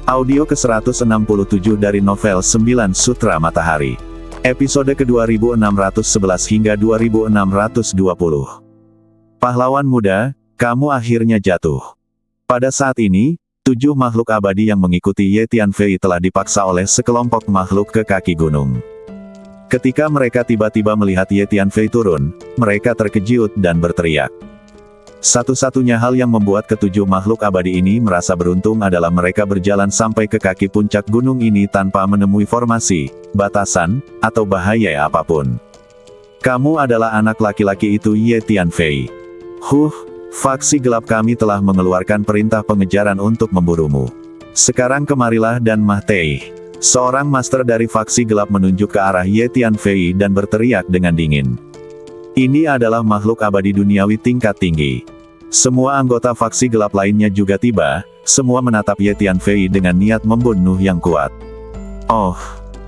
Audio ke-167 dari novel 9 Sutra Matahari. Episode ke-2611 hingga 2620. Pahlawan muda, kamu akhirnya jatuh. Pada saat ini, 7 makhluk abadi yang mengikuti Ye Tianfei telah dipaksa oleh sekelompok makhluk ke kaki gunung. Ketika mereka tiba-tiba melihat Ye Tianfei turun, mereka terkejut dan berteriak. Satu-satunya hal yang membuat ketujuh makhluk abadi ini merasa beruntung adalah mereka berjalan sampai ke kaki puncak gunung ini tanpa menemui formasi, batasan, atau bahaya apapun. Kamu adalah anak laki-laki itu Ye Tianfei. Faksi gelap kami telah mengeluarkan perintah pengejaran untuk memburumu. Sekarang kemarilah dan Mahtei. Seorang master dari faksi gelap menunjuk ke arah Ye Tianfei dan berteriak dengan dingin. Ini adalah makhluk abadi duniawi tingkat tinggi. Semua anggota faksi gelap lainnya juga tiba, semua menatap Ye Tianfei dengan niat membunuh yang kuat.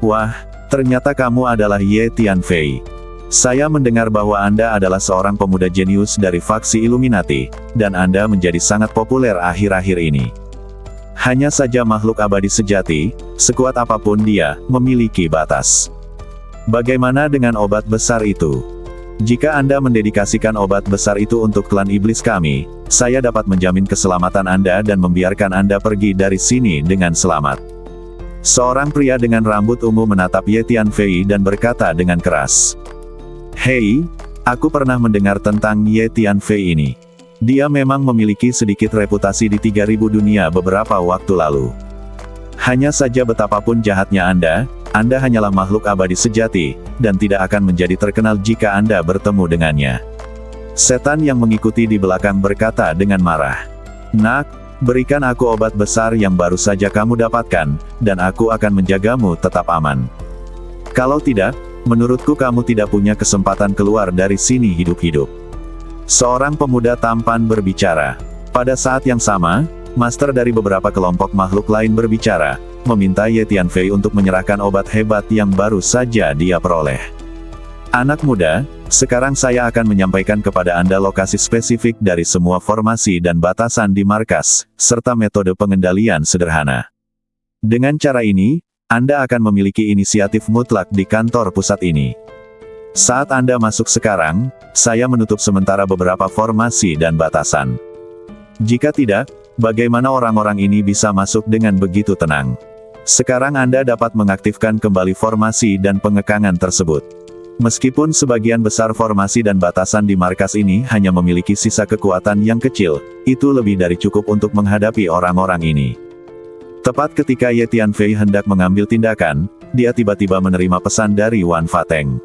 Wah, ternyata kamu adalah Ye Tianfei. Saya mendengar bahwa Anda adalah seorang pemuda jenius dari faksi Illuminati, dan Anda menjadi sangat populer akhir-akhir ini. Hanya saja makhluk abadi sejati, sekuat apapun dia, memiliki batas. Bagaimana dengan obat besar itu? Jika Anda mendedikasikan obat besar itu untuk klan iblis kami, saya dapat menjamin keselamatan Anda dan membiarkan Anda pergi dari sini dengan selamat. Seorang pria dengan rambut ungu menatap Ye Tianfei dan berkata dengan keras. Hei, aku pernah mendengar tentang Ye Tianfei ini. Dia memang memiliki sedikit reputasi di 3000 dunia beberapa waktu lalu. Hanya saja betapapun jahatnya Anda hanyalah makhluk abadi sejati, dan tidak akan menjadi terkenal jika Anda bertemu dengannya. Setan yang mengikuti di belakang berkata dengan marah. Nak, berikan aku obat besar yang baru saja kamu dapatkan, dan aku akan menjagamu tetap aman. Kalau tidak, menurutku kamu tidak punya kesempatan keluar dari sini hidup-hidup. Seorang pemuda tampan berbicara. Pada saat yang sama, master dari beberapa kelompok makhluk lain berbicara, meminta Ye Tianfei untuk menyerahkan obat hebat yang baru saja dia peroleh. Anak muda, sekarang saya akan menyampaikan kepada Anda lokasi spesifik dari semua formasi dan batasan di markas, serta metode pengendalian sederhana. Dengan cara ini, Anda akan memiliki inisiatif mutlak di kantor pusat ini. Saat Anda masuk sekarang, saya menutup sementara beberapa formasi dan batasan. Jika tidak, bagaimana orang-orang ini bisa masuk dengan begitu tenang? Sekarang Anda dapat mengaktifkan kembali formasi dan pengekangan tersebut. Meskipun sebagian besar formasi dan batasan di markas ini hanya memiliki sisa kekuatan yang kecil, itu lebih dari cukup untuk menghadapi orang-orang ini. Tepat ketika Ye Tianfei hendak mengambil tindakan, dia tiba-tiba menerima pesan dari Wan Fateng.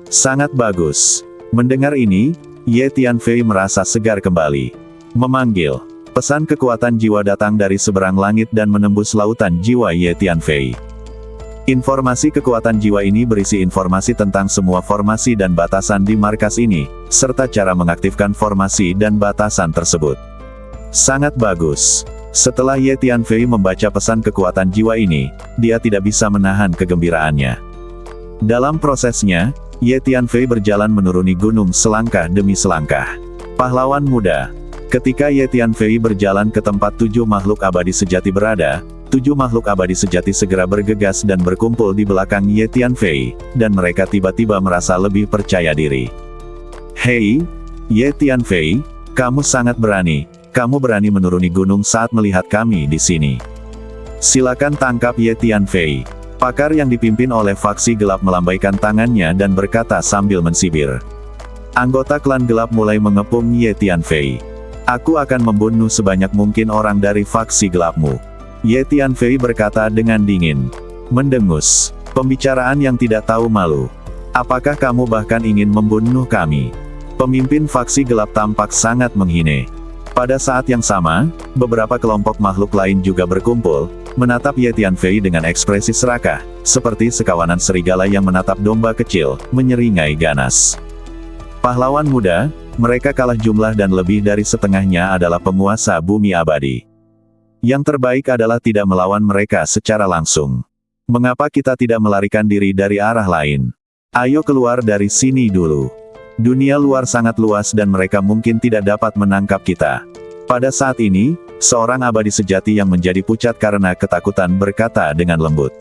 Sangat bagus. Mendengar ini, Ye Tianfei merasa segar kembali. Memanggil. Pesan kekuatan jiwa datang dari seberang langit dan menembus lautan jiwa Ye Tianfei. Informasi kekuatan jiwa ini berisi informasi tentang semua formasi dan batasan di markas ini, serta cara mengaktifkan formasi dan batasan tersebut. Sangat bagus. Setelah Ye Tianfei membaca pesan kekuatan jiwa ini, dia tidak bisa menahan kegembiraannya. Dalam prosesnya, Ye Tianfei berjalan menuruni gunung selangkah demi selangkah. Pahlawan muda. Ketika Ye Tianfei berjalan ke tempat 7 makhluk abadi sejati berada, 7 makhluk abadi sejati segera bergegas dan berkumpul di belakang Ye Tianfei, dan mereka tiba-tiba merasa lebih percaya diri. Hei, Ye Tianfei, kamu sangat berani. Kamu berani menuruni gunung saat melihat kami di sini. Silakan tangkap Ye Tianfei. Pakar yang dipimpin oleh faksi gelap melambaikan tangannya dan berkata sambil mensibir. Anggota klan gelap mulai mengepung Ye Tianfei. Aku akan membunuh sebanyak mungkin orang dari faksi gelapmu. Ye Tianfei berkata dengan dingin. Mendengus. Pembicaraan yang tidak tahu malu. Apakah kamu bahkan ingin membunuh kami? Pemimpin faksi gelap tampak sangat menghina. Pada saat yang sama, beberapa kelompok makhluk lain juga berkumpul, menatap Ye Tianfei dengan ekspresi serakah, seperti sekawanan serigala yang menatap domba kecil, menyeringai ganas. Pahlawan muda, mereka kalah jumlah dan lebih dari setengahnya adalah penguasa bumi abadi. Yang terbaik adalah tidak melawan mereka secara langsung. Mengapa kita tidak melarikan diri dari arah lain? Ayo keluar dari sini dulu. Dunia luar sangat luas dan mereka mungkin tidak dapat menangkap kita. Pada saat ini, seorang abadi sejati yang menjadi pucat karena ketakutan berkata dengan lembut.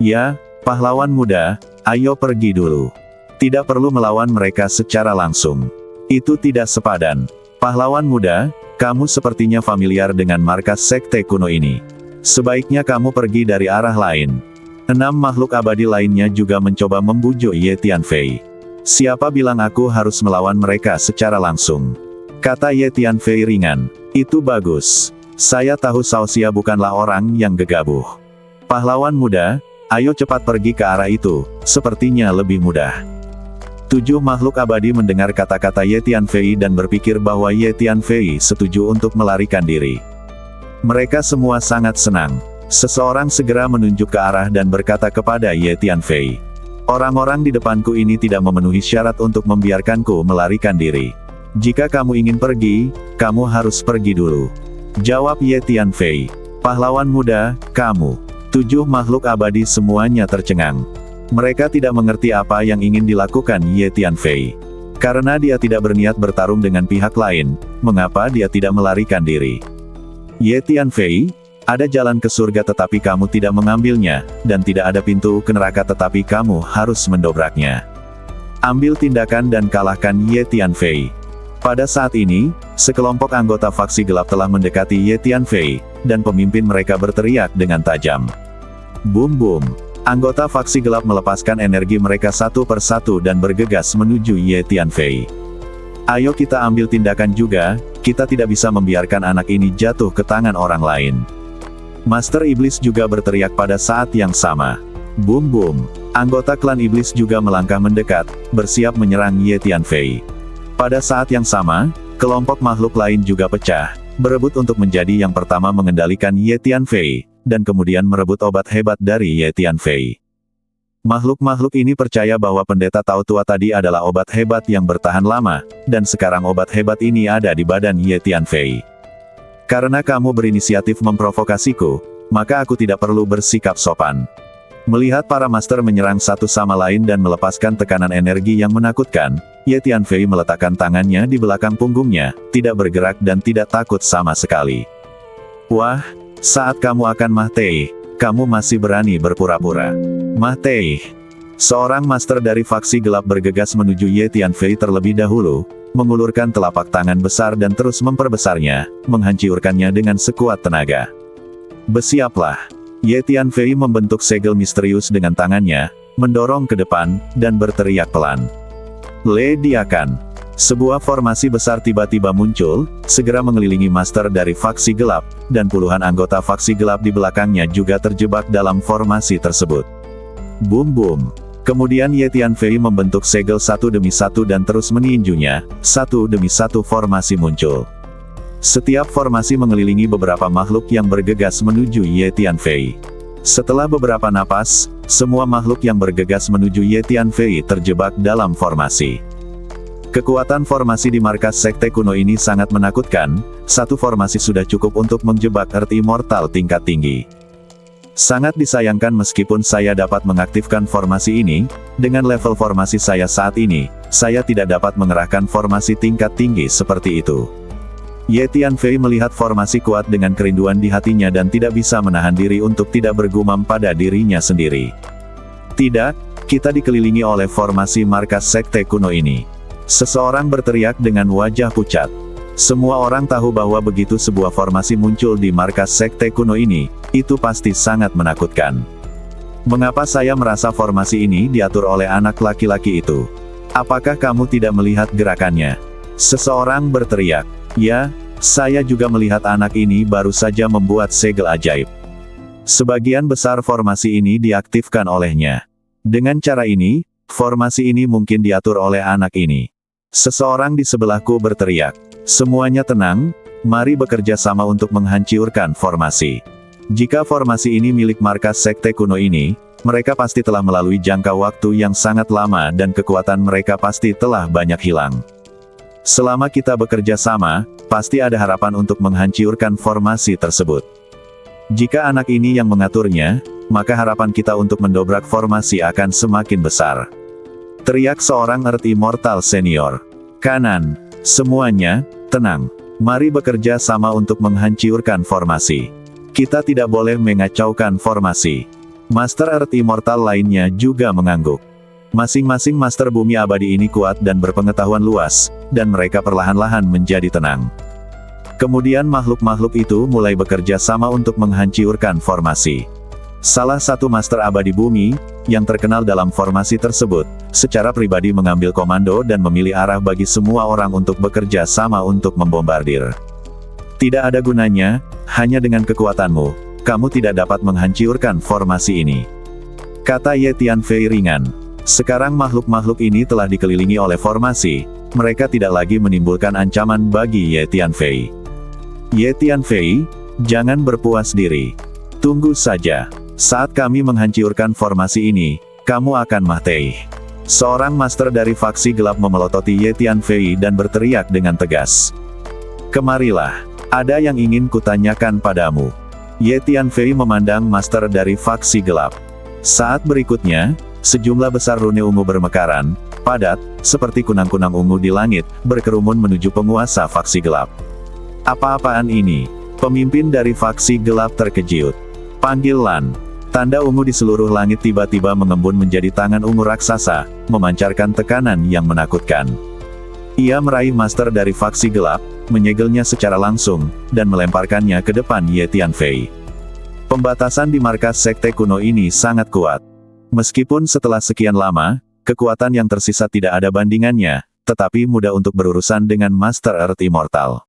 Ya, pahlawan muda, ayo pergi dulu. Tidak perlu melawan mereka secara langsung. Itu tidak sepadan. Pahlawan muda, kamu sepertinya familiar dengan markas sekte kuno ini. Sebaiknya kamu pergi dari arah lain. 6 makhluk abadi lainnya juga mencoba membujuk Ye Tianfei. Siapa bilang aku harus melawan mereka secara langsung? Kata Ye Tianfei ringan. Itu bagus. Saya tahu Xiaoxia bukanlah orang yang gegabah. Pahlawan muda, ayo cepat pergi ke arah itu, sepertinya lebih mudah. 7 makhluk abadi mendengar kata-kata Ye Tianfei dan berpikir bahwa Ye Tianfei setuju untuk melarikan diri. Mereka semua sangat senang. Seseorang segera menunjuk ke arah dan berkata kepada Ye Tianfei. Orang-orang di depanku ini tidak memenuhi syarat untuk membiarkanku melarikan diri. Jika kamu ingin pergi, kamu harus pergi dulu. Jawab Ye Tianfei. Pahlawan muda, kamu. 7 makhluk abadi semuanya tercengang. Mereka tidak mengerti apa yang ingin dilakukan Ye Tianfei. Karena dia tidak berniat bertarung dengan pihak lain, mengapa dia tidak melarikan diri? Ye Tianfei, ada jalan ke surga tetapi kamu tidak mengambilnya, dan tidak ada pintu ke neraka tetapi kamu harus mendobraknya. Ambil tindakan dan kalahkan Ye Tianfei. Pada saat ini, sekelompok anggota faksi gelap telah mendekati Ye Tianfei, dan pemimpin mereka berteriak dengan tajam. Boom boom. Anggota faksi gelap melepaskan energi mereka satu persatu dan bergegas menuju Ye Tianfei. Ayo kita ambil tindakan juga, kita tidak bisa membiarkan anak ini jatuh ke tangan orang lain. Master Iblis juga berteriak pada saat yang sama. Boom boom. Anggota klan Iblis juga melangkah mendekat, bersiap menyerang Ye Tianfei. Pada saat yang sama, kelompok makhluk lain juga pecah, berebut untuk menjadi yang pertama mengendalikan Ye Tianfei, dan kemudian merebut obat hebat dari Ye Tianfei. Makhluk-makhluk ini percaya bahwa pendeta Tao Tua tadi adalah obat hebat yang bertahan lama, dan sekarang obat hebat ini ada di badan Ye Tianfei. Karena kamu berinisiatif memprovokasiku, maka aku tidak perlu bersikap sopan. Melihat para master menyerang satu sama lain dan melepaskan tekanan energi yang menakutkan, Ye Tianfei meletakkan tangannya di belakang punggungnya, tidak bergerak dan tidak takut sama sekali. Wah, saat kamu akan mati, kamu masih berani berpura-pura. Mati. Seorang master dari faksi gelap bergegas menuju Ye Tianfei terlebih dahulu, mengulurkan telapak tangan besar dan terus memperbesarnya, menghancurkannya dengan sekuat tenaga. Bersiaplah. Ye Tianfei membentuk segel misterius dengan tangannya, mendorong ke depan, dan berteriak pelan. Ledakan. Sebuah formasi besar tiba-tiba muncul, segera mengelilingi master dari faksi gelap, dan puluhan anggota faksi gelap di belakangnya juga terjebak dalam formasi tersebut. Boom boom. Kemudian Ye Tianfei membentuk segel satu demi satu dan terus meninjunya, satu demi satu formasi muncul. Setiap formasi mengelilingi beberapa makhluk yang bergegas menuju Ye Tianfei. Setelah beberapa napas, semua makhluk yang bergegas menuju Ye Tianfei terjebak dalam formasi. Kekuatan formasi di markas sekte kuno ini sangat menakutkan, satu formasi sudah cukup untuk menjebak Earth Immortal tingkat tinggi. Sangat disayangkan meskipun saya dapat mengaktifkan formasi ini, dengan level formasi saya saat ini, saya tidak dapat mengerahkan formasi tingkat tinggi seperti itu. Ye Tianfei melihat formasi kuat dengan kerinduan di hatinya dan tidak bisa menahan diri untuk tidak bergumam pada dirinya sendiri. Tidak, kita dikelilingi oleh formasi markas sekte kuno ini. Seseorang berteriak dengan wajah pucat. Semua orang tahu bahwa begitu sebuah formasi muncul di markas sekte kuno ini, itu pasti sangat menakutkan. Mengapa saya merasa formasi ini diatur oleh anak laki-laki itu? Apakah kamu tidak melihat gerakannya? Seseorang berteriak. Ya, saya juga melihat anak ini baru saja membuat segel ajaib. Sebagian besar formasi ini diaktifkan olehnya. Dengan cara ini, formasi ini mungkin diatur oleh anak ini. Seseorang di sebelahku berteriak. Semuanya tenang, mari bekerja sama untuk menghancurkan formasi. Jika formasi ini milik markas sekte kuno ini, mereka pasti telah melalui jangka waktu yang sangat lama dan kekuatan mereka pasti telah banyak hilang. Selama kita bekerja sama, pasti ada harapan untuk menghancurkan formasi tersebut. Jika anak ini yang mengaturnya, maka harapan kita untuk mendobrak formasi akan semakin besar. Teriak seorang Earth Immortal Senior. Kanan. Semuanya, tenang. Mari bekerja sama untuk menghancurkan formasi. Kita tidak boleh mengacaukan formasi. Master Earth Immortal lainnya juga mengangguk. Masing-masing Master Bumi Abadi ini kuat dan berpengetahuan luas, dan mereka perlahan-lahan menjadi tenang. Kemudian makhluk-makhluk itu mulai bekerja sama untuk menghancurkan formasi. Salah satu Master Abadi Bumi, yang terkenal dalam formasi tersebut, secara pribadi mengambil komando dan memilih arah bagi semua orang untuk bekerja sama untuk membombardir. Tidak ada gunanya, hanya dengan kekuatanmu, kamu tidak dapat menghancurkan formasi ini. Kata Ye Tianfei ringan. Sekarang makhluk-makhluk ini telah dikelilingi oleh formasi, mereka tidak lagi menimbulkan ancaman bagi Ye Tianfei. Ye Tianfei, jangan berpuas diri. Tunggu saja. Saat kami menghancurkan formasi ini, kamu akan mati. Seorang master dari faksi gelap memelototi Ye Tianfei dan berteriak dengan tegas. Kemarilah. Ada yang ingin kutanyakan padamu. Ye Tianfei memandang master dari faksi gelap. Saat berikutnya, sejumlah besar rune ungu bermekaran, padat, seperti kunang-kunang ungu di langit, berkerumun menuju penguasa faksi gelap. Apa-apaan ini? Pemimpin dari faksi gelap terkejut. Panggil Lan. Tanda ungu di seluruh langit tiba-tiba mengembun menjadi tangan ungu raksasa, memancarkan tekanan yang menakutkan. Ia meraih master dari faksi gelap, menyegelnya secara langsung, dan melemparkannya ke depan Ye Tianfei. Pembatasan di markas sekte kuno ini sangat kuat. Meskipun setelah sekian lama, kekuatan yang tersisa tidak ada bandingannya, tetapi mudah untuk berurusan dengan Master Earth Immortal.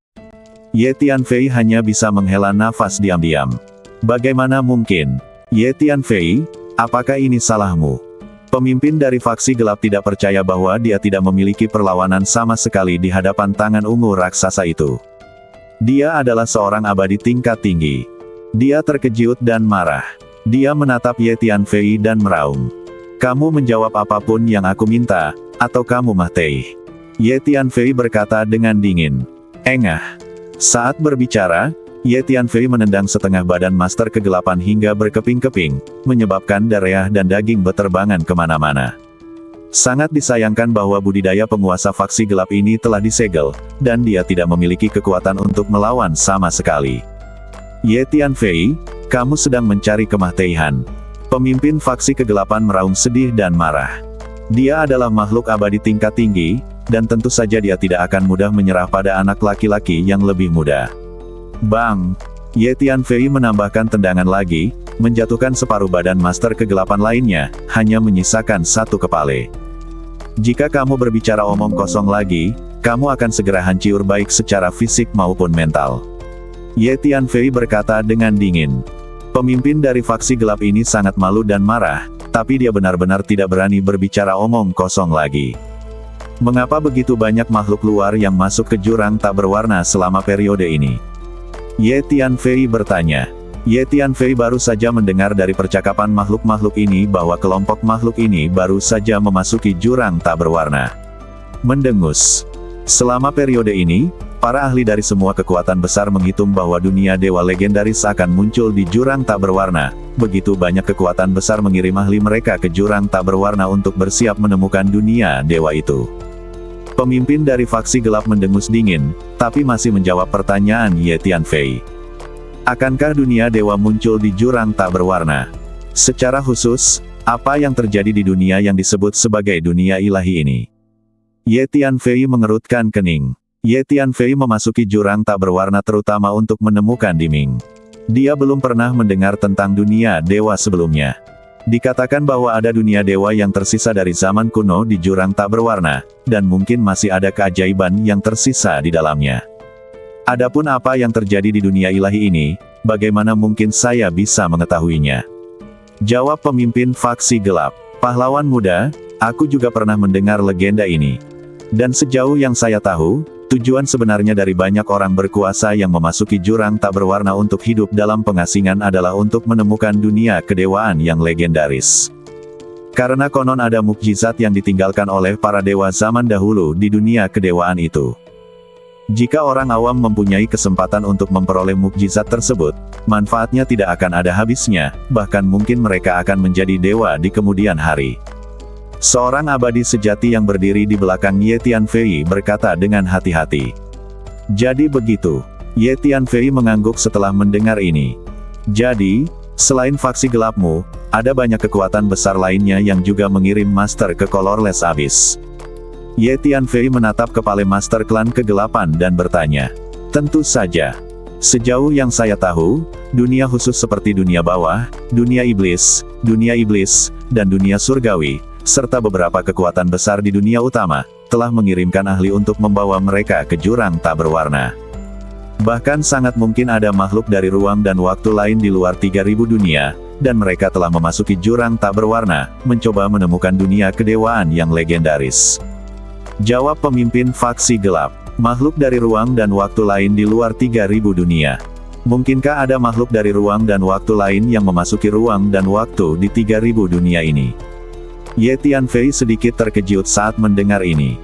Ye Tianfei hanya bisa menghela nafas diam-diam. Bagaimana mungkin? Ye Tianfei, apakah ini salahmu? Pemimpin dari faksi gelap tidak percaya bahwa dia tidak memiliki perlawanan sama sekali di hadapan tangan ungu raksasa itu. Dia adalah seorang abadi tingkat tinggi. Dia terkejut dan marah. Dia menatap Ye Tianfei dan meraung. Kamu menjawab apapun yang aku minta, atau kamu mati. Ye Tianfei berkata dengan dingin. Engah. Saat berbicara, Ye Tianfei menendang setengah badan master kegelapan hingga berkeping-keping, menyebabkan darah dan daging beterbangan kemana-mana. Sangat disayangkan bahwa budidaya penguasa faksi gelap ini telah disegel, dan dia tidak memiliki kekuatan untuk melawan sama sekali. Ye Tianfei, kamu sedang mencari kematian. Pemimpin faksi kegelapan meraung sedih dan marah. Dia adalah makhluk abadi tingkat tinggi, dan tentu saja dia tidak akan mudah menyerah pada anak laki-laki yang lebih muda. Bang! Ye Tianfei menambahkan tendangan lagi, menjatuhkan separuh badan master kegelapan lainnya, hanya menyisakan satu kepala. Jika kamu berbicara omong kosong lagi, kamu akan segera hancur baik secara fisik maupun mental. Ye Tianfei berkata dengan dingin. Pemimpin dari faksi gelap ini sangat malu dan marah, tapi dia benar-benar tidak berani berbicara omong kosong lagi. Mengapa begitu banyak makhluk luar yang masuk ke jurang tak berwarna selama periode ini? Ye Tianfei bertanya. Ye Tianfei baru saja mendengar dari percakapan makhluk-makhluk ini bahwa kelompok makhluk ini baru saja memasuki jurang tak berwarna. Mendengus. Selama periode ini, para ahli dari semua kekuatan besar menghitung bahwa dunia dewa legendaris akan muncul di jurang tak berwarna. Begitu banyak kekuatan besar mengirim ahli mereka ke jurang tak berwarna untuk bersiap menemukan dunia dewa itu. Pemimpin dari faksi gelap mendengus dingin, tapi masih menjawab pertanyaan Ye Tianfei. Akankah dunia dewa muncul di jurang tak berwarna? Secara khusus, apa yang terjadi di dunia yang disebut sebagai dunia ilahi ini? Ye Tianfei mengerutkan kening. Ye Tianfei memasuki jurang tak berwarna terutama untuk menemukan Diming. Dia belum pernah mendengar tentang dunia dewa sebelumnya. Dikatakan bahwa ada dunia dewa yang tersisa dari zaman kuno di jurang tak berwarna, dan mungkin masih ada keajaiban yang tersisa di dalamnya. Adapun apa yang terjadi di dunia ilahi ini, bagaimana mungkin saya bisa mengetahuinya? Jawab pemimpin faksi gelap. Pahlawan muda, aku juga pernah mendengar legenda ini. Dan sejauh yang saya tahu, tujuan sebenarnya dari banyak orang berkuasa yang memasuki jurang tak berwarna untuk hidup dalam pengasingan adalah untuk menemukan dunia kedewaan yang legendaris. Karena konon ada mukjizat yang ditinggalkan oleh para dewa zaman dahulu di dunia kedewaan itu. Jika orang awam mempunyai kesempatan untuk memperoleh mukjizat tersebut, manfaatnya tidak akan ada habisnya, bahkan mungkin mereka akan menjadi dewa di kemudian hari. Seorang abadi sejati yang berdiri di belakang Ye Tianfei berkata dengan hati-hati. Jadi begitu. Ye Tianfei mengangguk setelah mendengar ini. Jadi, selain faksi gelapmu, ada banyak kekuatan besar lainnya yang juga mengirim master ke Colorless Abyss. Ye Tianfei menatap kepala master klan kegelapan dan bertanya. Tentu saja. Sejauh yang saya tahu, dunia khusus seperti dunia bawah, dunia iblis, dan dunia surgawi, serta beberapa kekuatan besar di dunia utama, telah mengirimkan ahli untuk membawa mereka ke jurang tak berwarna. Bahkan sangat mungkin ada makhluk dari ruang dan waktu lain di luar 3000 dunia, dan mereka telah memasuki jurang tak berwarna, mencoba menemukan dunia kedewaan yang legendaris. Jawab pemimpin faksi gelap. Makhluk dari ruang dan waktu lain di luar 3000 dunia. Mungkinkah ada makhluk dari ruang dan waktu lain yang memasuki ruang dan waktu di 3000 dunia ini? Ye Tianfei sedikit terkejut saat mendengar ini.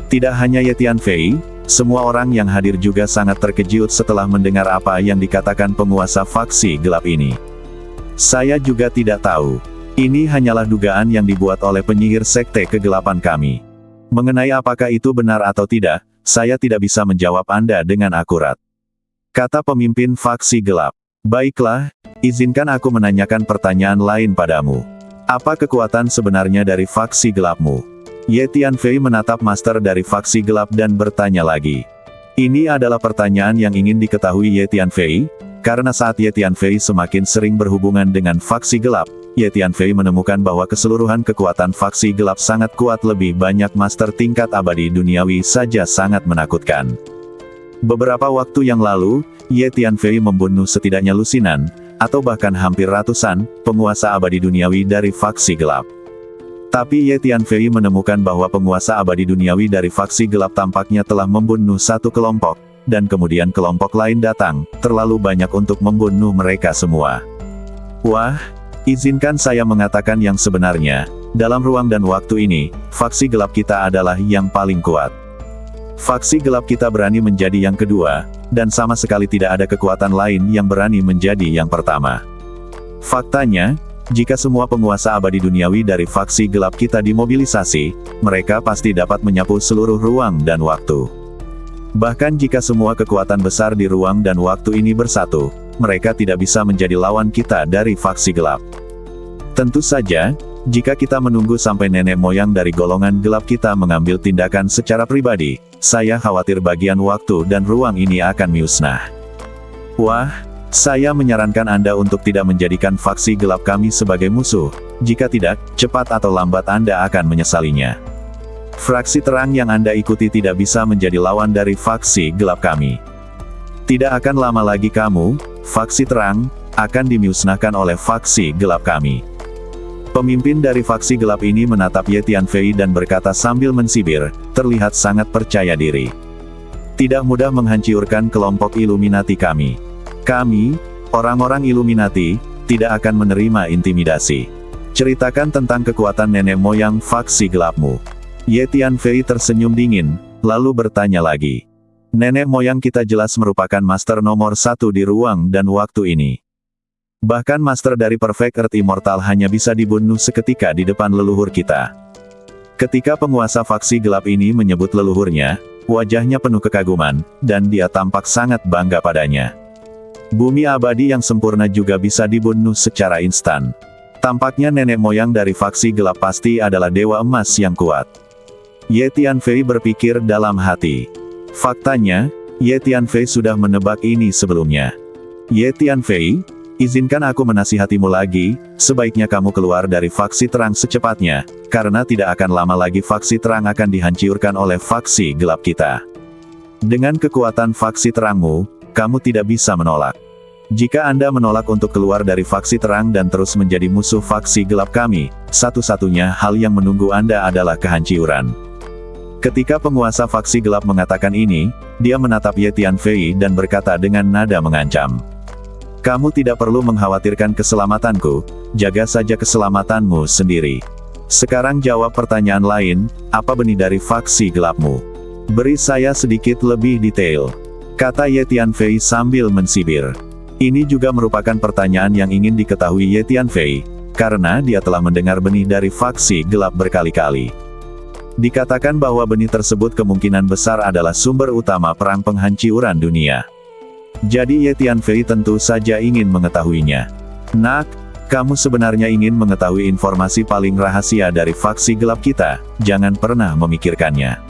Tidak hanya Ye Tianfei, semua orang yang hadir juga sangat terkejut setelah mendengar apa yang dikatakan penguasa faksi gelap ini. Saya juga tidak tahu. Ini hanyalah dugaan yang dibuat oleh penyihir sekte kegelapan kami. Mengenai apakah itu benar atau tidak, saya tidak bisa menjawab Anda dengan akurat. Kata pemimpin faksi gelap. Baiklah, izinkan aku menanyakan pertanyaan lain padamu. Apa kekuatan sebenarnya dari faksi gelapmu? Ye Tianfei menatap master dari faksi gelap dan bertanya lagi. Ini adalah pertanyaan yang ingin diketahui Ye Tianfei, karena saat Ye Tianfei semakin sering berhubungan dengan faksi gelap, Ye Tianfei menemukan bahwa keseluruhan kekuatan faksi gelap sangat kuat, lebih banyak master tingkat abadi duniawi saja sangat menakutkan. Beberapa waktu yang lalu, Ye Tianfei membunuh setidaknya lusinan, atau bahkan hampir ratusan, penguasa abadi duniawi dari faksi gelap. Tapi Ye Tianfei menemukan bahwa penguasa abadi duniawi dari faksi gelap tampaknya telah membunuh satu kelompok, dan kemudian kelompok lain datang, terlalu banyak untuk membunuh mereka semua. Wah! Izinkan saya mengatakan yang sebenarnya, dalam ruang dan waktu ini, faksi gelap kita adalah yang paling kuat. Faksi gelap kita berani menjadi yang kedua, dan sama sekali tidak ada kekuatan lain yang berani menjadi yang pertama. Faktanya, jika semua penguasa abadi duniawi dari faksi gelap kita dimobilisasi, mereka pasti dapat menyapu seluruh ruang dan waktu. Bahkan jika semua kekuatan besar di ruang dan waktu ini bersatu, mereka tidak bisa menjadi lawan kita dari faksi gelap. Tentu saja, jika kita menunggu sampai nenek moyang dari golongan gelap kita mengambil tindakan secara pribadi, saya khawatir bagian waktu dan ruang ini akan musnah. Wah, saya menyarankan Anda untuk tidak menjadikan faksi gelap kami sebagai musuh, jika tidak, cepat atau lambat Anda akan menyesalinya. Fraksi terang yang Anda ikuti tidak bisa menjadi lawan dari faksi gelap kami. Tidak akan lama lagi kamu, faksi terang, akan dimusnahkan oleh faksi gelap kami. Pemimpin dari faksi gelap ini menatap Ye Tianfei dan berkata sambil mensibir, terlihat sangat percaya diri. Tidak mudah menghancurkan kelompok Illuminati kami. Kami, orang-orang Illuminati, tidak akan menerima intimidasi. Ceritakan tentang kekuatan nenek moyang faksi gelapmu. Ye Tianfei tersenyum dingin, lalu bertanya lagi. Nenek moyang kita jelas merupakan master nomor 1 di ruang dan waktu ini. Bahkan master dari Perfect Earth Immortal hanya bisa dibunuh seketika di depan leluhur kita. Ketika penguasa faksi gelap ini menyebut leluhurnya, wajahnya penuh kekaguman, dan dia tampak sangat bangga padanya. Bumi abadi yang sempurna juga bisa dibunuh secara instan. Tampaknya nenek moyang dari faksi gelap pasti adalah dewa emas yang kuat. Ye Tianfei berpikir dalam hati. Faktanya, Ye Tianfei sudah menebak ini sebelumnya. Ye Tianfei, izinkan aku menasihatimu lagi, sebaiknya kamu keluar dari faksi terang secepatnya, karena tidak akan lama lagi faksi terang akan dihancurkan oleh faksi gelap kita. Dengan kekuatan faksi terangmu, kamu tidak bisa menolak. Jika Anda menolak untuk keluar dari faksi terang dan terus menjadi musuh faksi gelap kami, satu-satunya hal yang menunggu Anda adalah kehancuran. Ketika penguasa faksi gelap mengatakan ini, dia menatap Ye Tianfei dan berkata dengan nada mengancam. Kamu tidak perlu mengkhawatirkan keselamatanku, jaga saja keselamatanmu sendiri. Sekarang jawab pertanyaan lain, apa benih dari faksi gelapmu? Beri saya sedikit lebih detail. Kata Ye Tianfei sambil mensibir. Ini juga merupakan pertanyaan yang ingin diketahui Ye Tianfei, karena dia telah mendengar benih dari faksi gelap berkali-kali. Dikatakan bahwa benih tersebut kemungkinan besar adalah sumber utama perang penghancuran dunia. Jadi Ye Tianfei tentu saja ingin mengetahuinya. Nak, kamu sebenarnya ingin mengetahui informasi paling rahasia dari faksi gelap kita, jangan pernah memikirkannya.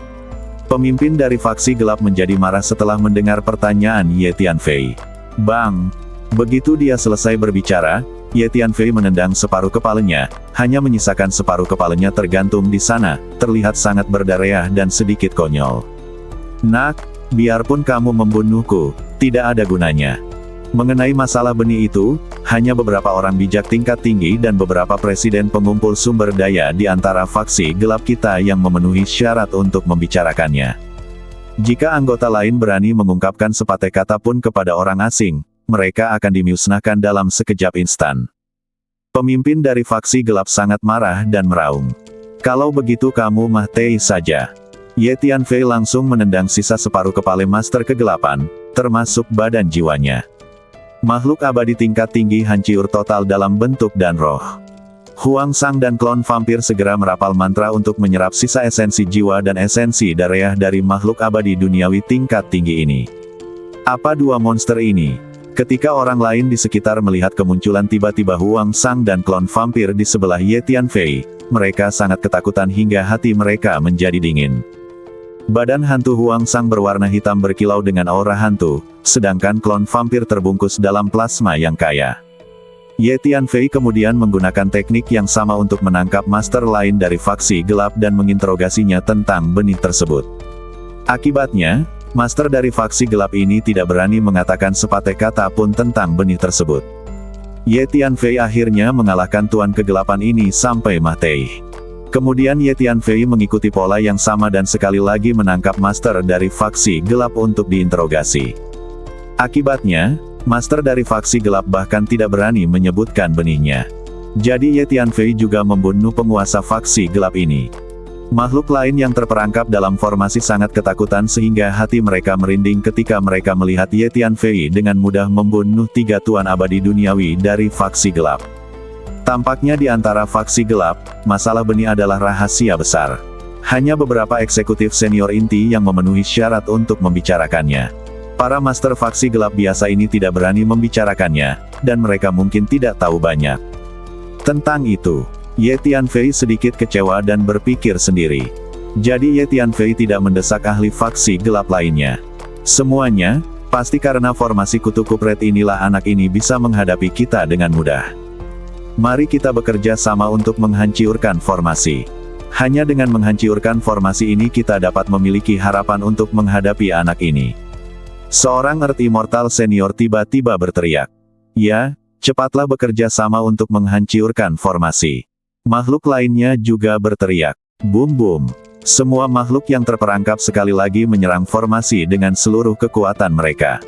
Pemimpin dari faksi gelap menjadi marah setelah mendengar pertanyaan Ye Tianfei. Bang! Begitu dia selesai berbicara, Ye Tianfei menendang separuh kepalanya, hanya menyisakan separuh kepalanya tergantung di sana, terlihat sangat berdarah dan sedikit konyol. Nak, biarpun kamu membunuhku, tidak ada gunanya. Mengenai masalah benih itu, hanya beberapa orang bijak tingkat tinggi dan beberapa presiden pengumpul sumber daya di antara faksi gelap kita yang memenuhi syarat untuk membicarakannya. Jika anggota lain berani mengungkapkan sepatah kata pun kepada orang asing, mereka akan dimusnahkan dalam sekejap instan. Pemimpin dari faksi gelap sangat marah dan meraung. Kalau begitu kamu mati saja. Ye Tianfei langsung menendang sisa separuh kepala Master Kegelapan, termasuk badan jiwanya. Makhluk abadi tingkat tinggi hancur total dalam bentuk dan roh. Huang Sang dan klon vampir segera merapal mantra untuk menyerap sisa esensi jiwa dan esensi darah dari makhluk abadi duniawi tingkat tinggi ini. Apa dua monster ini? Ketika orang lain di sekitar melihat kemunculan tiba-tiba Huang Sang dan klon vampir di sebelah Ye Tianfei, mereka sangat ketakutan hingga hati mereka menjadi dingin. Badan hantu Huang Sang berwarna hitam berkilau dengan aura hantu, sedangkan klon vampir terbungkus dalam plasma yang kaya. Ye Tianfei kemudian menggunakan teknik yang sama untuk menangkap master lain dari faksi gelap dan menginterogasinya tentang benih tersebut. Akibatnya, master dari faksi gelap ini tidak berani mengatakan sepatah kata pun tentang benih tersebut. Ye Tianfei akhirnya mengalahkan Tuan Kegelapan ini sampai mati. Kemudian Ye Tianfei mengikuti pola yang sama dan sekali lagi menangkap master dari faksi gelap untuk diinterogasi. Akibatnya, master dari faksi gelap bahkan tidak berani menyebutkan benihnya. Jadi Ye Tianfei juga membunuh penguasa faksi gelap ini. Makhluk lain yang terperangkap dalam formasi sangat ketakutan sehingga hati mereka merinding ketika mereka melihat Ye Tianfei dengan mudah membunuh 3 tuan abadi duniawi dari faksi gelap. Tampaknya di antara faksi gelap, masalah benih adalah rahasia besar. Hanya beberapa eksekutif senior inti yang memenuhi syarat untuk membicarakannya. Para master faksi gelap biasa ini tidak berani membicarakannya, dan mereka mungkin tidak tahu banyak tentang itu. Ye Tianfei sedikit kecewa dan berpikir sendiri. Jadi Ye Tianfei tidak mendesak ahli faksi gelap lainnya. Semuanya, pasti karena formasi kutu kupret inilah anak ini bisa menghadapi kita dengan mudah. Mari kita bekerja sama untuk menghancurkan formasi. Hanya dengan menghancurkan formasi ini kita dapat memiliki harapan untuk menghadapi anak ini. Seorang Earth Immortal senior tiba-tiba berteriak. Ya, cepatlah bekerja sama untuk menghancurkan formasi. Makhluk lainnya juga berteriak. Boom boom. Semua makhluk yang terperangkap sekali lagi menyerang formasi dengan seluruh kekuatan mereka.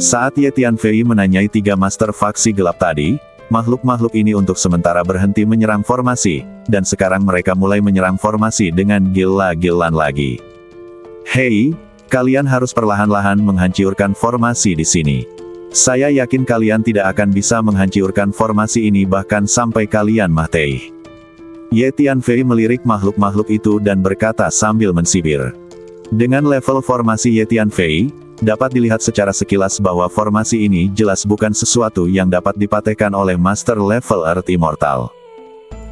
Saat Ye Tianfei menanyai 3 master faksi gelap tadi, makhluk-makhluk ini untuk sementara berhenti menyerang formasi, dan sekarang mereka mulai menyerang formasi dengan gila-gilaan lagi. Hei, kalian harus perlahan-lahan menghancurkan formasi di sini. Saya yakin kalian tidak akan bisa menghancurkan formasi ini bahkan sampai kalian mati. Ye Tianfei melirik makhluk-makhluk itu dan berkata sambil mensibir. Dengan level formasi Ye Tianfei, dapat dilihat secara sekilas bahwa formasi ini jelas bukan sesuatu yang dapat dipatahkan oleh master level Earth Immortal.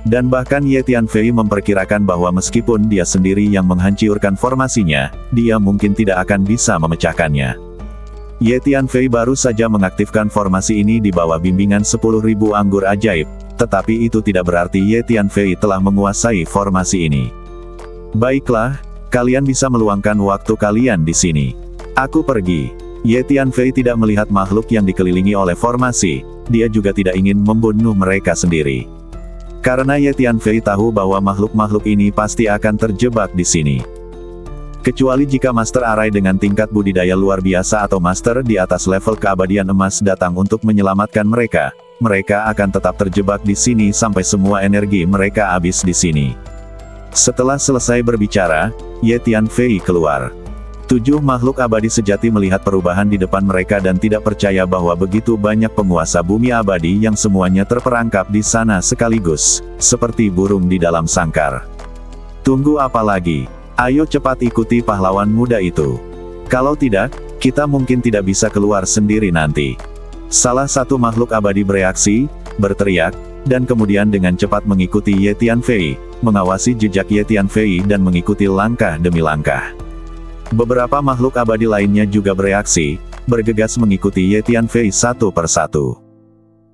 Dan bahkan Ye Tianfei memperkirakan bahwa meskipun dia sendiri yang menghancurkan formasinya, dia mungkin tidak akan bisa memecahkannya. Ye Tianfei baru saja mengaktifkan formasi ini di bawah bimbingan 10.000 anggur ajaib, tetapi itu tidak berarti Ye Tianfei telah menguasai formasi ini. Baiklah, kalian bisa meluangkan waktu kalian di sini. Aku pergi. Ye Tianfei tidak melihat makhluk yang dikelilingi oleh formasi, dia juga tidak ingin membunuh mereka sendiri. Karena Ye Tianfei tahu bahwa makhluk-makhluk ini pasti akan terjebak di sini. Kecuali jika Master Arai dengan tingkat budidaya luar biasa atau Master di atas level keabadian emas datang untuk menyelamatkan mereka, mereka akan tetap terjebak di sini sampai semua energi mereka habis di sini. Setelah selesai berbicara, Ye Tianfei keluar. 7 makhluk abadi sejati melihat perubahan di depan mereka dan tidak percaya bahwa begitu banyak penguasa bumi abadi yang semuanya terperangkap di sana sekaligus, seperti burung di dalam sangkar. Tunggu apa lagi? Ayo cepat ikuti pahlawan muda itu. Kalau tidak, kita mungkin tidak bisa keluar sendiri nanti. Salah satu makhluk abadi bereaksi, berteriak, dan kemudian dengan cepat mengikuti Ye Tianfei, mengawasi jejak Ye Tianfei dan mengikuti langkah demi langkah. Beberapa makhluk abadi lainnya juga bereaksi, bergegas mengikuti Ye Tianfei satu persatu.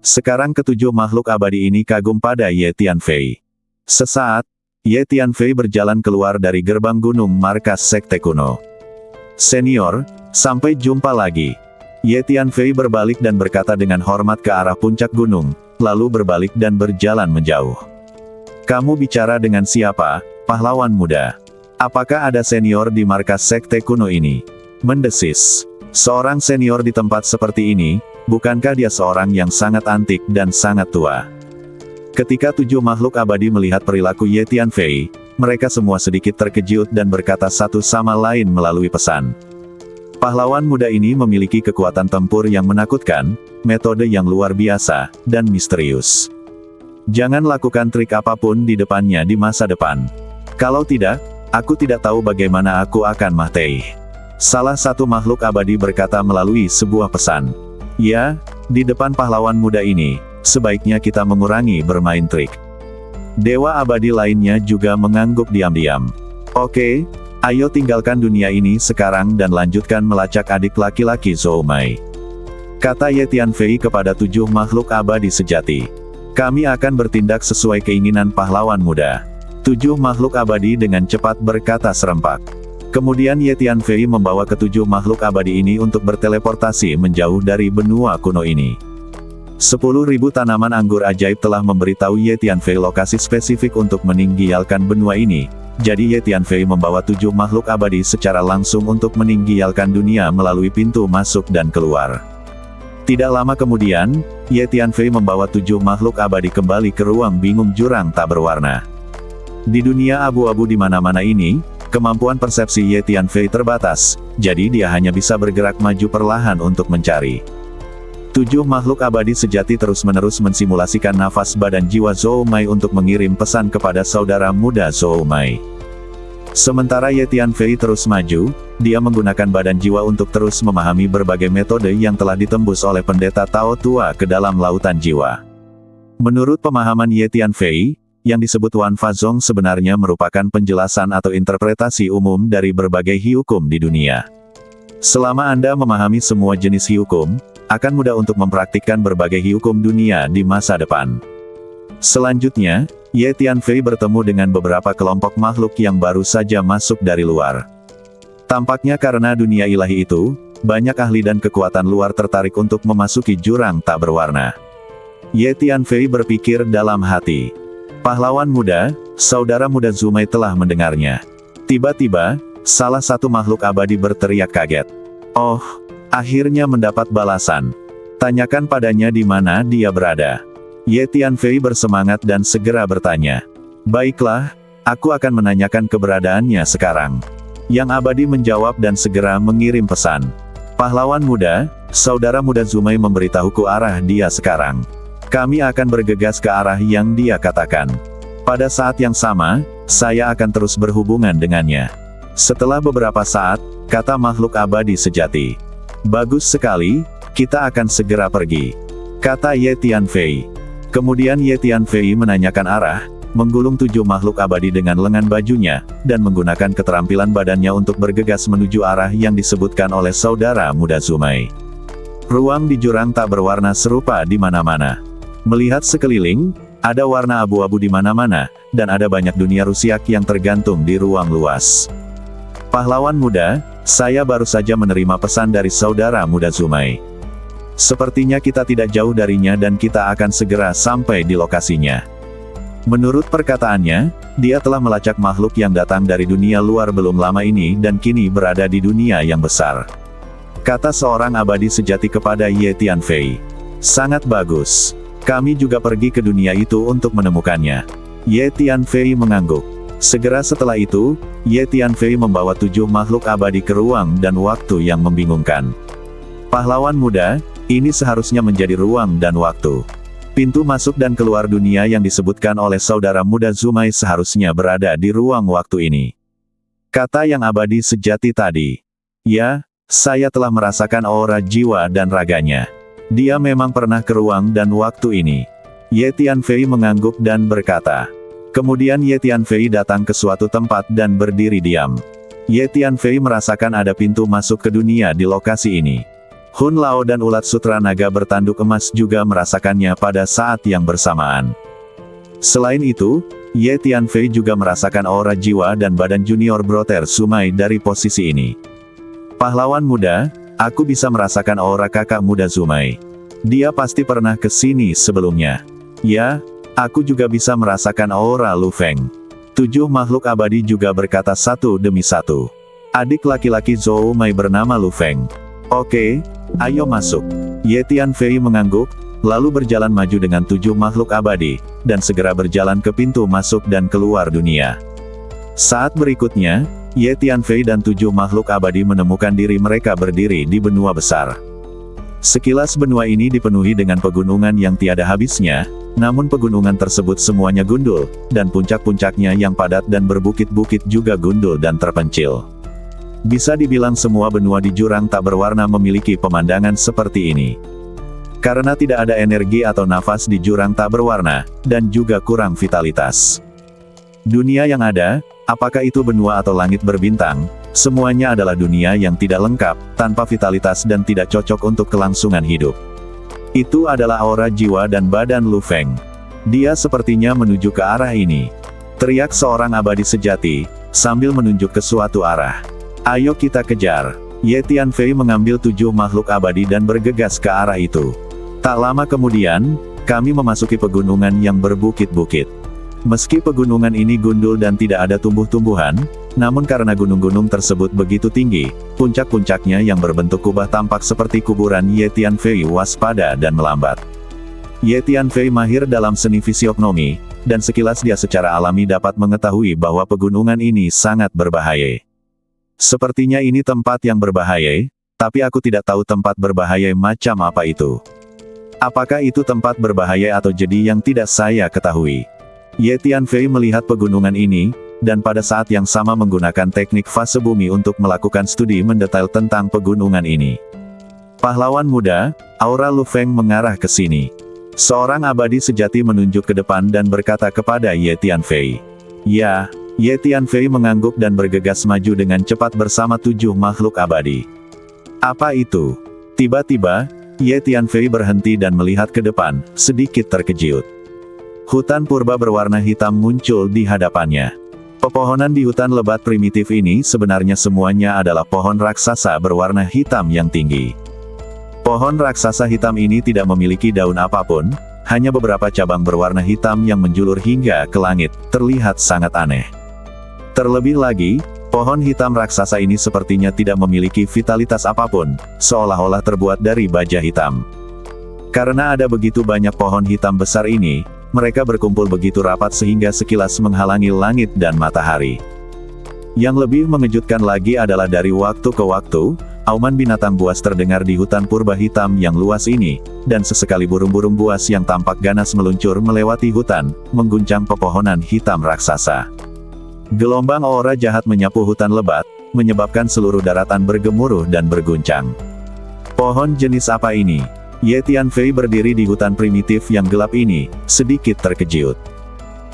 Sekarang ketujuh makhluk abadi ini kagum pada Ye Tianfei. Sesaat, Ye Tianfei berjalan keluar dari gerbang gunung markas sekte kuno. Senior, sampai jumpa lagi. Ye Tianfei berbalik dan berkata dengan hormat ke arah puncak gunung, lalu berbalik dan berjalan menjauh. Kamu bicara dengan siapa, pahlawan muda? Apakah ada senior di markas sekte kuno ini? Mendesis. Seorang senior di tempat seperti ini, bukankah dia seorang yang sangat antik dan sangat tua? Ketika tujuh makhluk abadi melihat perilaku Ye Tianfei, mereka semua sedikit terkejut dan berkata satu sama lain melalui pesan. Pahlawan muda ini memiliki kekuatan tempur yang menakutkan, metode yang luar biasa, dan misterius. Jangan lakukan trik apapun di depannya di masa depan. Kalau tidak, aku tidak tahu bagaimana aku akan mati. Salah satu makhluk abadi berkata melalui sebuah pesan. Ya, di depan pahlawan muda ini, sebaiknya kita mengurangi bermain trik. Dewa abadi lainnya juga mengangguk diam-diam. Oke, ayo tinggalkan dunia ini sekarang dan lanjutkan melacak adik laki-laki Zhou Mei. Kata Ye Tianfei kepada tujuh makhluk abadi sejati. Kami akan bertindak sesuai keinginan pahlawan muda. Tujuh makhluk abadi dengan cepat berkata serempak. Kemudian Ye Tianfei membawa ketujuh makhluk abadi ini untuk berteleportasi menjauh dari benua kuno ini. 10.000 tanaman anggur ajaib telah memberitahu Ye Tianfei lokasi spesifik untuk meninggialkan benua ini, jadi Ye Tianfei membawa tujuh makhluk abadi secara langsung untuk meninggialkan dunia melalui pintu masuk dan keluar. Tidak lama kemudian, Ye Tianfei membawa tujuh makhluk abadi kembali ke ruang bingung jurang tak berwarna. Di dunia abu-abu di mana-mana ini, kemampuan persepsi Ye Tianfei terbatas, jadi dia hanya bisa bergerak maju perlahan untuk mencari. Tujuh makhluk abadi sejati terus-menerus mensimulasikan nafas badan jiwa Zhou Mei untuk mengirim pesan kepada saudara muda Zhou Mei. Sementara Ye Tianfei terus maju, dia menggunakan badan jiwa untuk terus memahami berbagai metode yang telah ditembus oleh pendeta Tao tua ke dalam lautan jiwa. Menurut pemahaman Ye Tianfei, yang disebut Wan Fazong sebenarnya merupakan penjelasan atau interpretasi umum dari berbagai hiukum di dunia. Selama Anda memahami semua jenis hiukum, akan mudah untuk mempraktikkan berbagai hiukum dunia di masa depan. Selanjutnya, Ye Tianfei bertemu dengan beberapa kelompok makhluk yang baru saja masuk dari luar. Tampaknya karena dunia ilahi itu, banyak ahli dan kekuatan luar tertarik untuk memasuki jurang tak berwarna. Ye Tianfei berpikir dalam hati. Pahlawan muda, saudara muda Zhou Mei telah mendengarnya. Tiba-tiba, salah satu makhluk abadi berteriak kaget. Oh, akhirnya mendapat balasan. Tanyakan padanya di mana dia berada. Ye Tianfei bersemangat dan segera bertanya. Baiklah, aku akan menanyakan keberadaannya sekarang. Yang abadi menjawab dan segera mengirim pesan. Pahlawan muda, saudara muda Zhou Mei memberitahuku arah dia sekarang. Kami akan bergegas ke arah yang dia katakan. Pada saat yang sama, saya akan terus berhubungan dengannya. Setelah beberapa saat, kata makhluk abadi sejati. Bagus sekali, kita akan segera pergi. Kata Ye Tianfei. Kemudian Ye Tianfei menanyakan arah, menggulung tujuh makhluk abadi dengan lengan bajunya, dan menggunakan keterampilan badannya untuk bergegas menuju arah yang disebutkan oleh saudara muda Zhou Mei. Ruang di jurang tak berwarna serupa di mana-mana. Melihat sekeliling, ada warna abu-abu di mana-mana, dan ada banyak dunia rusiak yang tergantung di ruang luas. Pahlawan muda, saya baru saja menerima pesan dari saudara muda Zhou Mei. Sepertinya kita tidak jauh darinya dan kita akan segera sampai di lokasinya. Menurut perkataannya, dia telah melacak makhluk yang datang dari dunia luar belum lama ini dan kini berada di dunia yang besar. Kata seorang abadi sejati kepada Ye Tianfei. Sangat bagus. Kami juga pergi ke dunia itu untuk menemukannya. Ye Tianfei mengangguk. Segera setelah itu, Ye Tianfei membawa tujuh makhluk abadi ke ruang dan waktu yang membingungkan. Pahlawan muda, ini seharusnya menjadi ruang dan waktu. Pintu masuk dan keluar dunia yang disebutkan oleh saudara muda Zumai seharusnya berada di ruang waktu ini. Kata yang abadi sejati tadi. Ya, saya telah merasakan aura jiwa dan raganya. Dia memang pernah ke ruang dan waktu ini. Ye Tianfei mengangguk dan berkata. Kemudian Ye Tianfei datang ke suatu tempat dan berdiri diam. Ye Tianfei merasakan ada pintu masuk ke dunia di lokasi ini. Hun Lao dan ulat sutra naga bertanduk emas juga merasakannya pada saat yang bersamaan. Selain itu, Ye Tianfei juga merasakan aura jiwa dan badan junior Brother Zumai dari posisi ini. Pahlawan muda, aku bisa merasakan aura kakak muda Zumai. Dia pasti pernah ke sini sebelumnya. Ya, aku juga bisa merasakan aura Lu Feng. 7 makhluk abadi juga berkata satu demi satu. Adik laki-laki Zhou Mai bernama Lu Feng. Oke, ayo masuk. Ye Tianfei mengangguk, lalu berjalan maju dengan 7 makhluk abadi, dan segera berjalan ke pintu masuk dan keluar dunia. Saat berikutnya, Ye Tianfei dan 7 makhluk abadi menemukan diri mereka berdiri di benua besar. Sekilas benua ini dipenuhi dengan pegunungan yang tiada habisnya, namun pegunungan tersebut semuanya gundul, dan puncak-puncaknya yang padat dan berbukit-bukit juga gundul dan terpencil. Bisa dibilang semua benua di jurang tak berwarna memiliki pemandangan seperti ini. Karena tidak ada energi atau nafas di jurang tak berwarna, dan juga kurang vitalitas. Dunia yang ada, apakah itu benua atau langit berbintang, semuanya adalah dunia yang tidak lengkap, tanpa vitalitas dan tidak cocok untuk kelangsungan hidup. Itu adalah aura jiwa dan badan Lu Feng. Dia sepertinya menuju ke arah ini. Teriak seorang abadi sejati, sambil menunjuk ke suatu arah. Ayo kita kejar. Ye Tianfei mengambil 7 makhluk abadi dan bergegas ke arah itu. Tak lama kemudian, kami memasuki pegunungan yang berbukit-bukit. Meski pegunungan ini gundul dan tidak ada tumbuh-tumbuhan, namun karena gunung-gunung tersebut begitu tinggi, puncak-puncaknya yang berbentuk kubah tampak seperti kuburan. Ye Tianfei waspada dan melambat. Ye Tianfei mahir dalam seni fisiognomi, dan sekilas dia secara alami dapat mengetahui bahwa pegunungan ini sangat berbahaya. Sepertinya ini tempat yang berbahaya, tapi aku tidak tahu tempat berbahaya macam apa itu. Apakah itu tempat berbahaya atau jadi yang tidak saya ketahui? Ye Tianfei melihat pegunungan ini, dan pada saat yang sama menggunakan teknik fase bumi untuk melakukan studi mendetail tentang pegunungan ini. Pahlawan muda, aura Lu Feng mengarah ke sini. Seorang abadi sejati menunjuk ke depan dan berkata kepada Ye Tianfei. Ya. Ye Tianfei mengangguk dan bergegas maju dengan cepat bersama 7 makhluk abadi. Apa itu? Tiba-tiba, Ye Tianfei berhenti dan melihat ke depan, sedikit terkejut. Hutan purba berwarna hitam muncul di hadapannya. Pepohonan di hutan lebat primitif ini sebenarnya semuanya adalah pohon raksasa berwarna hitam yang tinggi. Pohon raksasa hitam ini tidak memiliki daun apapun, hanya beberapa cabang berwarna hitam yang menjulur hingga ke langit, terlihat sangat aneh. Terlebih lagi, pohon hitam raksasa ini sepertinya tidak memiliki vitalitas apapun, seolah-olah terbuat dari baja hitam. Karena ada begitu banyak pohon hitam besar ini, mereka berkumpul begitu rapat sehingga sekilas menghalangi langit dan matahari. Yang lebih mengejutkan lagi adalah dari waktu ke waktu, auman binatang buas terdengar di hutan purba hitam yang luas ini, dan sesekali burung-burung buas yang tampak ganas meluncur melewati hutan, mengguncang pepohonan hitam raksasa. Gelombang aura jahat menyapu hutan lebat, menyebabkan seluruh daratan bergemuruh dan berguncang. Pohon jenis apa ini? Ye Tianfei berdiri di hutan primitif yang gelap ini, sedikit terkejut.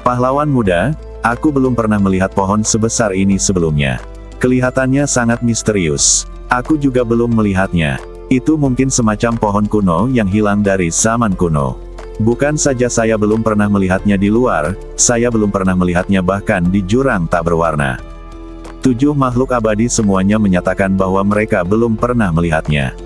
Pahlawan muda, aku belum pernah melihat pohon sebesar ini sebelumnya. Kelihatannya sangat misterius. Aku juga belum melihatnya. Itu mungkin semacam pohon kuno yang hilang dari zaman kuno. Bukan saja saya belum pernah melihatnya di luar, saya belum pernah melihatnya bahkan di jurang tak berwarna. 7 makhluk abadi semuanya menyatakan bahwa mereka belum pernah melihatnya.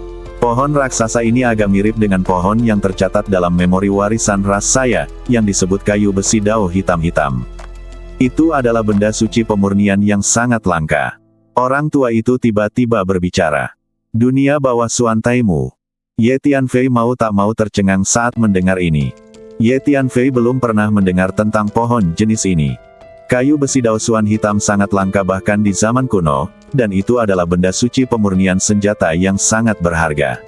Pohon raksasa ini agak mirip dengan pohon yang tercatat dalam memori warisan ras saya, yang disebut kayu besi dao hitam-hitam. Itu adalah benda suci pemurnian yang sangat langka. Orang tua itu tiba-tiba berbicara. Dunia bawah suantaimu. Ye Tianfei mau tak mau tercengang saat mendengar ini. Ye Tianfei belum pernah mendengar tentang pohon jenis ini. Kayu besi daosuan hitam sangat langka bahkan di zaman kuno, dan itu adalah benda suci pemurnian senjata yang sangat berharga.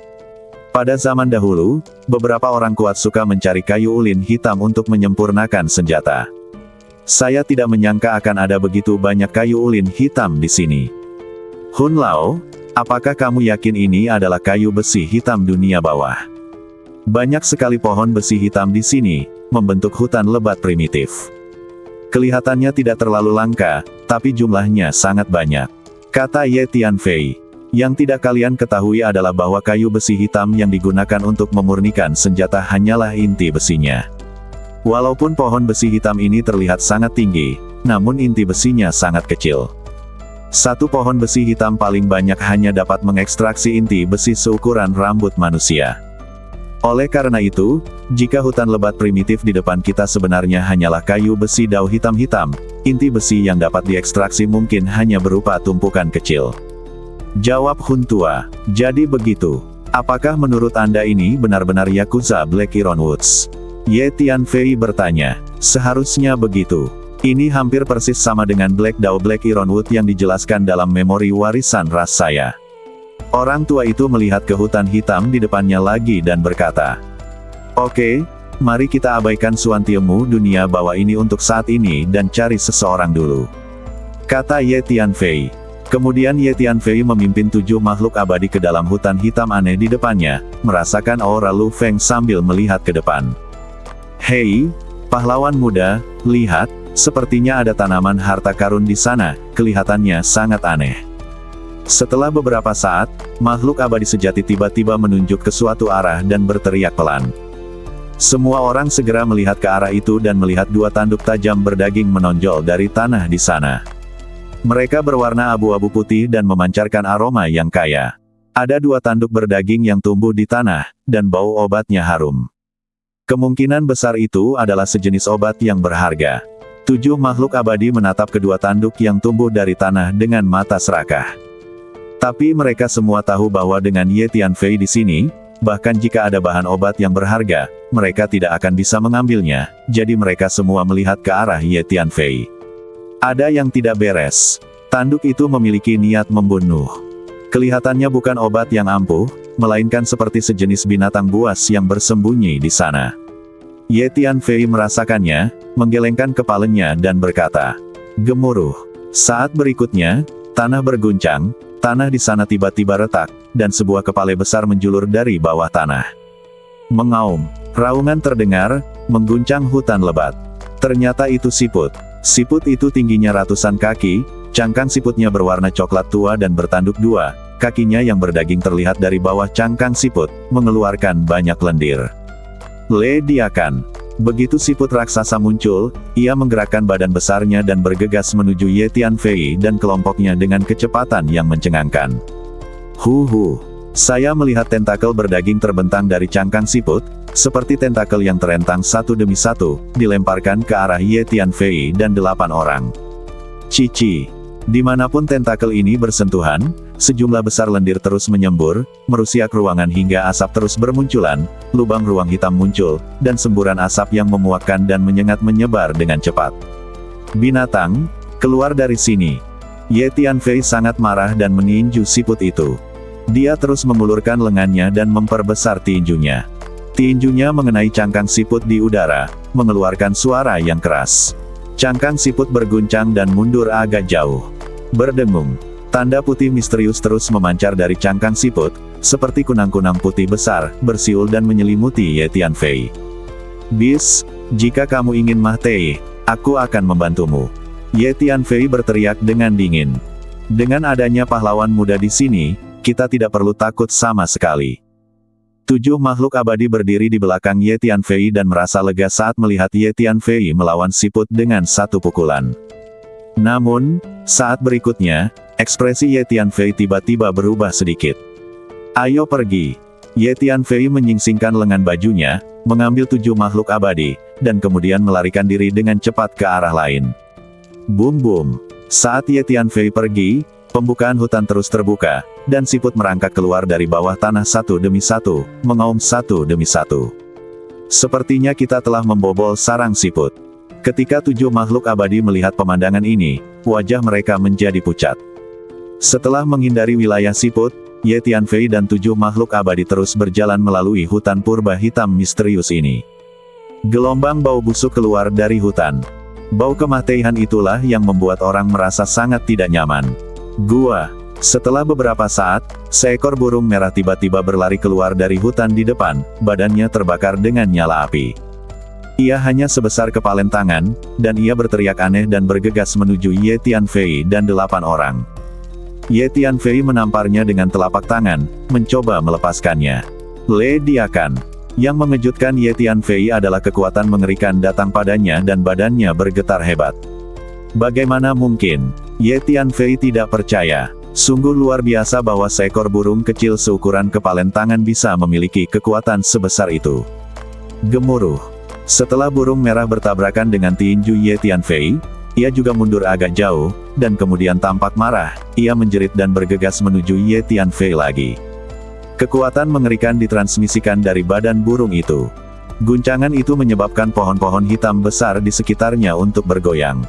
Pada zaman dahulu, beberapa orang kuat suka mencari kayu ulin hitam untuk menyempurnakan senjata. Saya tidak menyangka akan ada begitu banyak kayu ulin hitam di sini. Hun Lao, apakah kamu yakin ini adalah kayu besi hitam dunia bawah? Banyak sekali pohon besi hitam di sini, membentuk hutan lebat primitif. Kelihatannya tidak terlalu langka, tapi jumlahnya sangat banyak, kata Ye Tianfei. Yang tidak kalian ketahui adalah bahwa kayu besi hitam yang digunakan untuk memurnikan senjata hanyalah inti besinya. Walaupun pohon besi hitam ini terlihat sangat tinggi, namun inti besinya sangat kecil. Satu pohon besi hitam paling banyak hanya dapat mengekstraksi inti besi seukuran rambut manusia. Oleh karena itu, jika hutan lebat primitif di depan kita sebenarnya hanyalah kayu besi dao hitam-hitam, inti besi yang dapat diekstraksi mungkin hanya berupa tumpukan kecil. Jawab Hun Tua, jadi begitu. Apakah menurut Anda ini benar-benar Yakuza Black Ironwoods? Ye Tianfei bertanya, seharusnya begitu. Ini hampir persis sama dengan Black Dao Black Ironwood yang dijelaskan dalam memori warisan ras saya. Orang tua itu melihat ke hutan hitam di depannya lagi dan berkata, "Oke, mari kita abaikan suantiemu dunia bawah ini untuk saat ini dan cari seseorang dulu," kata Ye Tianfei. Kemudian Ye Tianfei memimpin 7 makhluk abadi ke dalam hutan hitam aneh di depannya, merasakan aura Lu Feng sambil melihat ke depan. "Hei, pahlawan muda, lihat, sepertinya ada tanaman harta karun di sana, kelihatannya sangat aneh." Setelah beberapa saat, makhluk abadi sejati tiba-tiba menunjuk ke suatu arah dan berteriak pelan. Semua orang segera melihat ke arah itu dan melihat 2 tanduk tajam berdaging menonjol dari tanah di sana. Mereka berwarna abu-abu putih dan memancarkan aroma yang kaya. Ada 2 tanduk berdaging yang tumbuh di tanah, dan bau obatnya harum. Kemungkinan besar itu adalah sejenis obat yang berharga. 7 makhluk abadi menatap kedua tanduk yang tumbuh dari tanah dengan mata serakah. Tapi mereka semua tahu bahwa dengan Ye Tianfei di sini, bahkan jika ada bahan obat yang berharga, mereka tidak akan bisa mengambilnya, jadi mereka semua melihat ke arah Ye Tianfei. Ada yang tidak beres. Tanduk itu memiliki niat membunuh. Kelihatannya bukan obat yang ampuh, melainkan seperti sejenis binatang buas yang bersembunyi di sana. Ye Tianfei merasakannya, menggelengkan kepalanya dan berkata, "Gemuruh." Saat berikutnya, tanah berguncang, tanah di sana tiba-tiba retak, dan sebuah kepala besar menjulur dari bawah tanah. Mengaum, raungan terdengar, mengguncang hutan lebat. Ternyata itu siput. Siput itu tingginya ratusan kaki, cangkang siputnya berwarna coklat tua dan bertanduk 2, kakinya yang berdaging terlihat dari bawah cangkang siput, mengeluarkan banyak lendir. Ledakan. Begitu siput raksasa muncul, ia menggerakkan badan besarnya dan bergegas menuju Ye Tianfei dan kelompoknya dengan kecepatan yang mencengangkan. Saya melihat tentakel berdaging terbentang dari cangkang siput, seperti tentakel yang terentang satu demi satu, dilemparkan ke arah Ye Tianfei dan 8 orang. Cici. Dimanapun tentakel ini bersentuhan, sejumlah besar lendir terus menyembur, merusak ruangan hingga asap terus bermunculan, lubang ruang hitam muncul, dan semburan asap yang memuakkan dan menyengat menyebar dengan cepat. "Binatang, keluar dari sini." Ye Tianfei sangat marah dan meninju siput itu. Dia terus mengulurkan lengannya dan memperbesar tinjunya. Tinjunya mengenai cangkang siput di udara, mengeluarkan suara yang keras. Cangkang siput berguncang dan mundur agak jauh. Berdengung. Tanda putih misterius terus memancar dari cangkang siput, seperti kunang-kunang putih besar, bersiul dan menyelimuti Ye Tianfei. "Bis, jika kamu ingin mati, aku akan membantumu." Ye Tianfei berteriak dengan dingin. "Dengan adanya pahlawan muda di sini, kita tidak perlu takut sama sekali." 7 makhluk abadi berdiri di belakang Ye Tianfei dan merasa lega saat melihat Ye Tianfei melawan siput dengan satu pukulan. Namun, saat berikutnya, ekspresi Ye Tianfei tiba-tiba berubah sedikit. "Ayo pergi." Ye Tianfei menyingsingkan lengan bajunya, mengambil 7 makhluk abadi, dan kemudian melarikan diri dengan cepat ke arah lain. Bum-bum. Saat Ye Tianfei pergi, pembukaan hutan terus terbuka, dan siput merangkak keluar dari bawah tanah satu demi satu, mengaum satu demi satu. "Sepertinya kita telah membobol sarang siput." Ketika 7 makhluk abadi melihat pemandangan ini, wajah mereka menjadi pucat. Setelah menghindari wilayah siput, Ye Tianfei dan 7 makhluk abadi terus berjalan melalui hutan purba hitam misterius ini. Gelombang bau busuk keluar dari hutan. Bau kematian itulah yang membuat orang merasa sangat tidak nyaman. Gua. Setelah beberapa saat, seekor burung merah tiba-tiba berlari keluar dari hutan di depan, badannya terbakar dengan nyala api. Ia hanya sebesar kepalan tangan, dan ia berteriak aneh dan bergegas menuju Ye Tianfei dan 8 orang. Ye Tianfei menamparnya dengan telapak tangan, mencoba melepaskannya. Ledakan. Yang mengejutkan Ye Tianfei adalah kekuatan mengerikan datang padanya dan badannya bergetar hebat. Bagaimana mungkin? Ye Tianfei tidak percaya. Sungguh luar biasa bahwa seekor burung kecil seukuran kepalan tangan bisa memiliki kekuatan sebesar itu. Gemuruh. Setelah burung merah bertabrakan dengan tinju Ye Tianfei, ia juga mundur agak jauh, dan kemudian tampak marah, ia menjerit dan bergegas menuju Ye Tianfei lagi. Kekuatan mengerikan ditransmisikan dari badan burung itu. Guncangan itu menyebabkan pohon-pohon hitam besar di sekitarnya untuk bergoyang.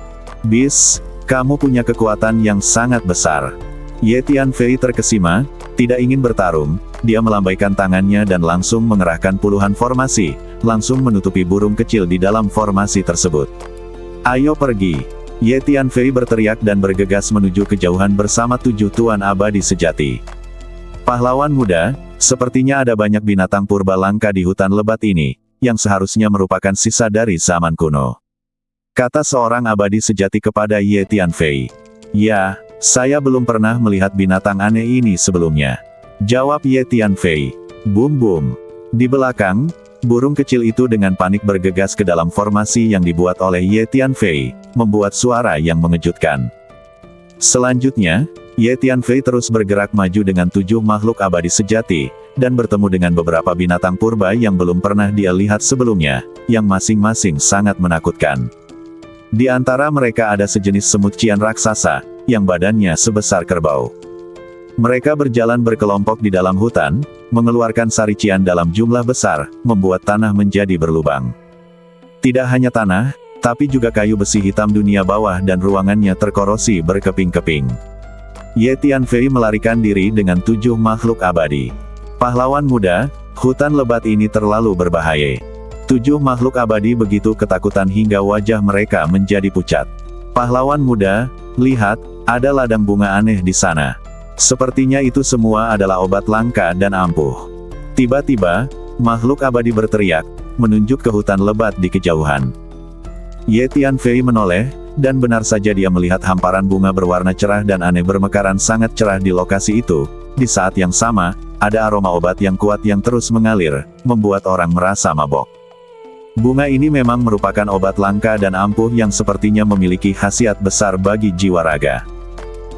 Bis, kamu punya kekuatan yang sangat besar. Ye Tianfei terkesima, tidak ingin bertarung, dia melambaikan tangannya dan langsung mengerahkan puluhan formasi, langsung menutupi burung kecil di dalam formasi tersebut. Ayo pergi. Ye Tianfei berteriak dan bergegas menuju kejauhan bersama 7 tuan abadi sejati. Pahlawan muda, sepertinya ada banyak binatang purba langka di hutan lebat ini, yang seharusnya merupakan sisa dari zaman kuno. Kata seorang abadi sejati kepada Ye Tianfei. Ya, saya belum pernah melihat binatang aneh ini sebelumnya. Jawab Ye Tianfei. Bum bum. Di belakang, burung kecil itu dengan panik bergegas ke dalam formasi yang dibuat oleh Ye Tianfei, membuat suara yang mengejutkan. Selanjutnya, Ye Tianfei terus bergerak maju dengan 7 makhluk abadi sejati, dan bertemu dengan beberapa binatang purba yang belum pernah dia lihat sebelumnya, yang masing-masing sangat menakutkan. Di antara mereka ada sejenis semut cian raksasa, yang badannya sebesar kerbau. Mereka berjalan berkelompok di dalam hutan, mengeluarkan sari cian dalam jumlah besar, membuat tanah menjadi berlubang. Tidak hanya tanah, tapi juga kayu besi hitam dunia bawah dan ruangannya terkorosi berkeping-keping. Ye Tianfei melarikan diri dengan 7 makhluk abadi. Pahlawan muda, hutan lebat ini terlalu berbahaya. 7 makhluk abadi begitu ketakutan hingga wajah mereka menjadi pucat. Pahlawan muda, lihat, ada ladang bunga aneh di sana. Sepertinya itu semua adalah obat langka dan ampuh. Tiba-tiba, makhluk abadi berteriak, menunjuk ke hutan lebat di kejauhan. Ye Tianfei menoleh, dan benar saja dia melihat hamparan bunga berwarna cerah dan aneh bermekaran sangat cerah di lokasi itu. Di saat yang sama, ada aroma obat yang kuat yang terus mengalir, membuat orang merasa mabok. Bunga ini memang merupakan obat langka dan ampuh yang sepertinya memiliki khasiat besar bagi jiwa raga.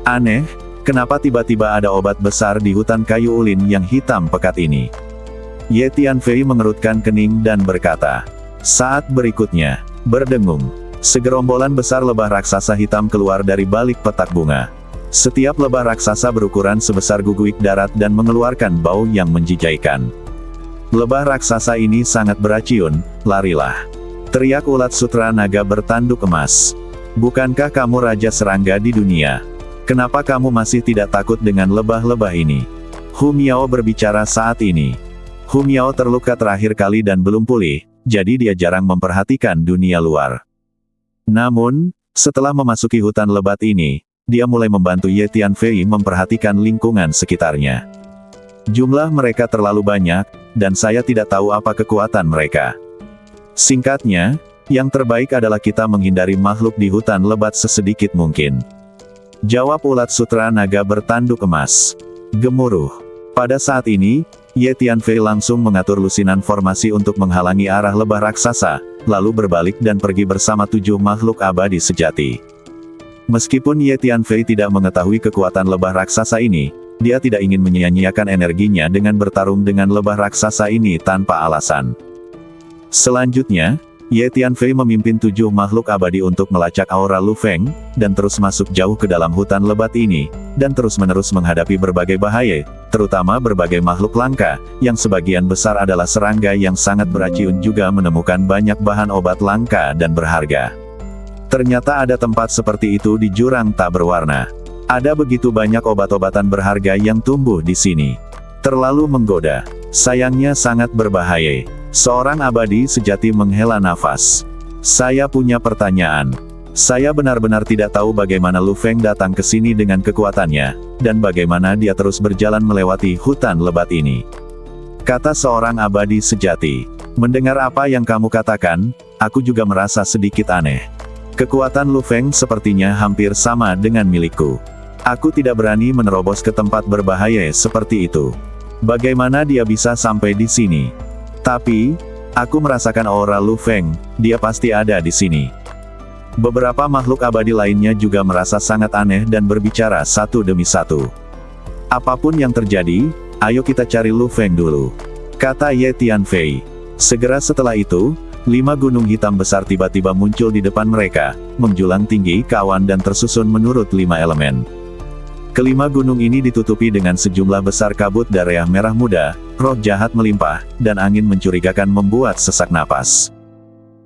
Aneh, kenapa tiba-tiba ada obat besar di hutan kayu ulin yang hitam pekat ini? Ye Tianfei mengerutkan kening dan berkata. Saat berikutnya, berdengung, segerombolan besar lebah raksasa hitam keluar dari balik petak bunga. Setiap lebah raksasa berukuran sebesar guguik darat dan mengeluarkan bau yang menjijaikan. Lebah raksasa ini sangat beraciun, larilah. Teriak ulat sutra naga bertanduk emas. Bukankah kamu raja serangga di dunia? Kenapa kamu masih tidak takut dengan lebah-lebah ini? Hu Miao berbicara saat ini. Hu Miao terluka terakhir kali dan belum pulih, jadi dia jarang memperhatikan dunia luar. Namun, setelah memasuki hutan lebat ini, dia mulai membantu Ye Tianfei memperhatikan lingkungan sekitarnya. Jumlah mereka terlalu banyak, dan saya tidak tahu apa kekuatan mereka. Singkatnya, yang terbaik adalah kita menghindari makhluk di hutan lebat sesedikit mungkin. Jawab ulat sutra naga bertanduk emas. Gemuruh. Pada saat ini, Ye Tianfei langsung mengatur lusinan formasi untuk menghalangi arah lebah raksasa, lalu berbalik dan pergi bersama 7 makhluk abadi sejati. Meskipun Ye Tianfei tidak mengetahui kekuatan lebah raksasa ini, dia tidak ingin menyia-nyiakan energinya dengan bertarung dengan lebah raksasa ini tanpa alasan. Selanjutnya, Ye Tianfei memimpin 7 makhluk abadi untuk melacak aura Lu Feng, dan terus masuk jauh ke dalam hutan lebat ini, dan terus-menerus menghadapi berbagai bahaya, terutama berbagai makhluk langka, yang sebagian besar adalah serangga yang sangat beraciun juga menemukan banyak bahan obat langka dan berharga. Ternyata ada tempat seperti itu di jurang tak berwarna. Ada begitu banyak obat-obatan berharga yang tumbuh di sini. Terlalu menggoda. Sayangnya sangat berbahaya. Seorang abadi sejati menghela nafas. Saya punya pertanyaan. Saya benar-benar tidak tahu bagaimana Lu Feng datang ke sini dengan kekuatannya, dan bagaimana dia terus berjalan melewati hutan lebat ini. Kata seorang abadi sejati. Mendengar apa yang kamu katakan, aku juga merasa sedikit aneh. Kekuatan Lu Feng sepertinya hampir sama dengan milikku. Aku tidak berani menerobos ke tempat berbahaya seperti itu. Bagaimana dia bisa sampai di sini? Tapi, aku merasakan aura Lu Feng, dia pasti ada di sini. Beberapa makhluk abadi lainnya juga merasa sangat aneh dan berbicara satu demi satu. Apapun yang terjadi, ayo kita cari Lu Feng dulu, kata Ye Tianfei. Segera setelah itu, 5 gunung hitam besar tiba-tiba muncul di depan mereka, menjulang tinggi ke awan dan tersusun menurut 5 elemen. Kelima gunung ini ditutupi dengan sejumlah besar kabut darah merah muda, roh jahat melimpah, dan angin mencurigakan membuat sesak napas.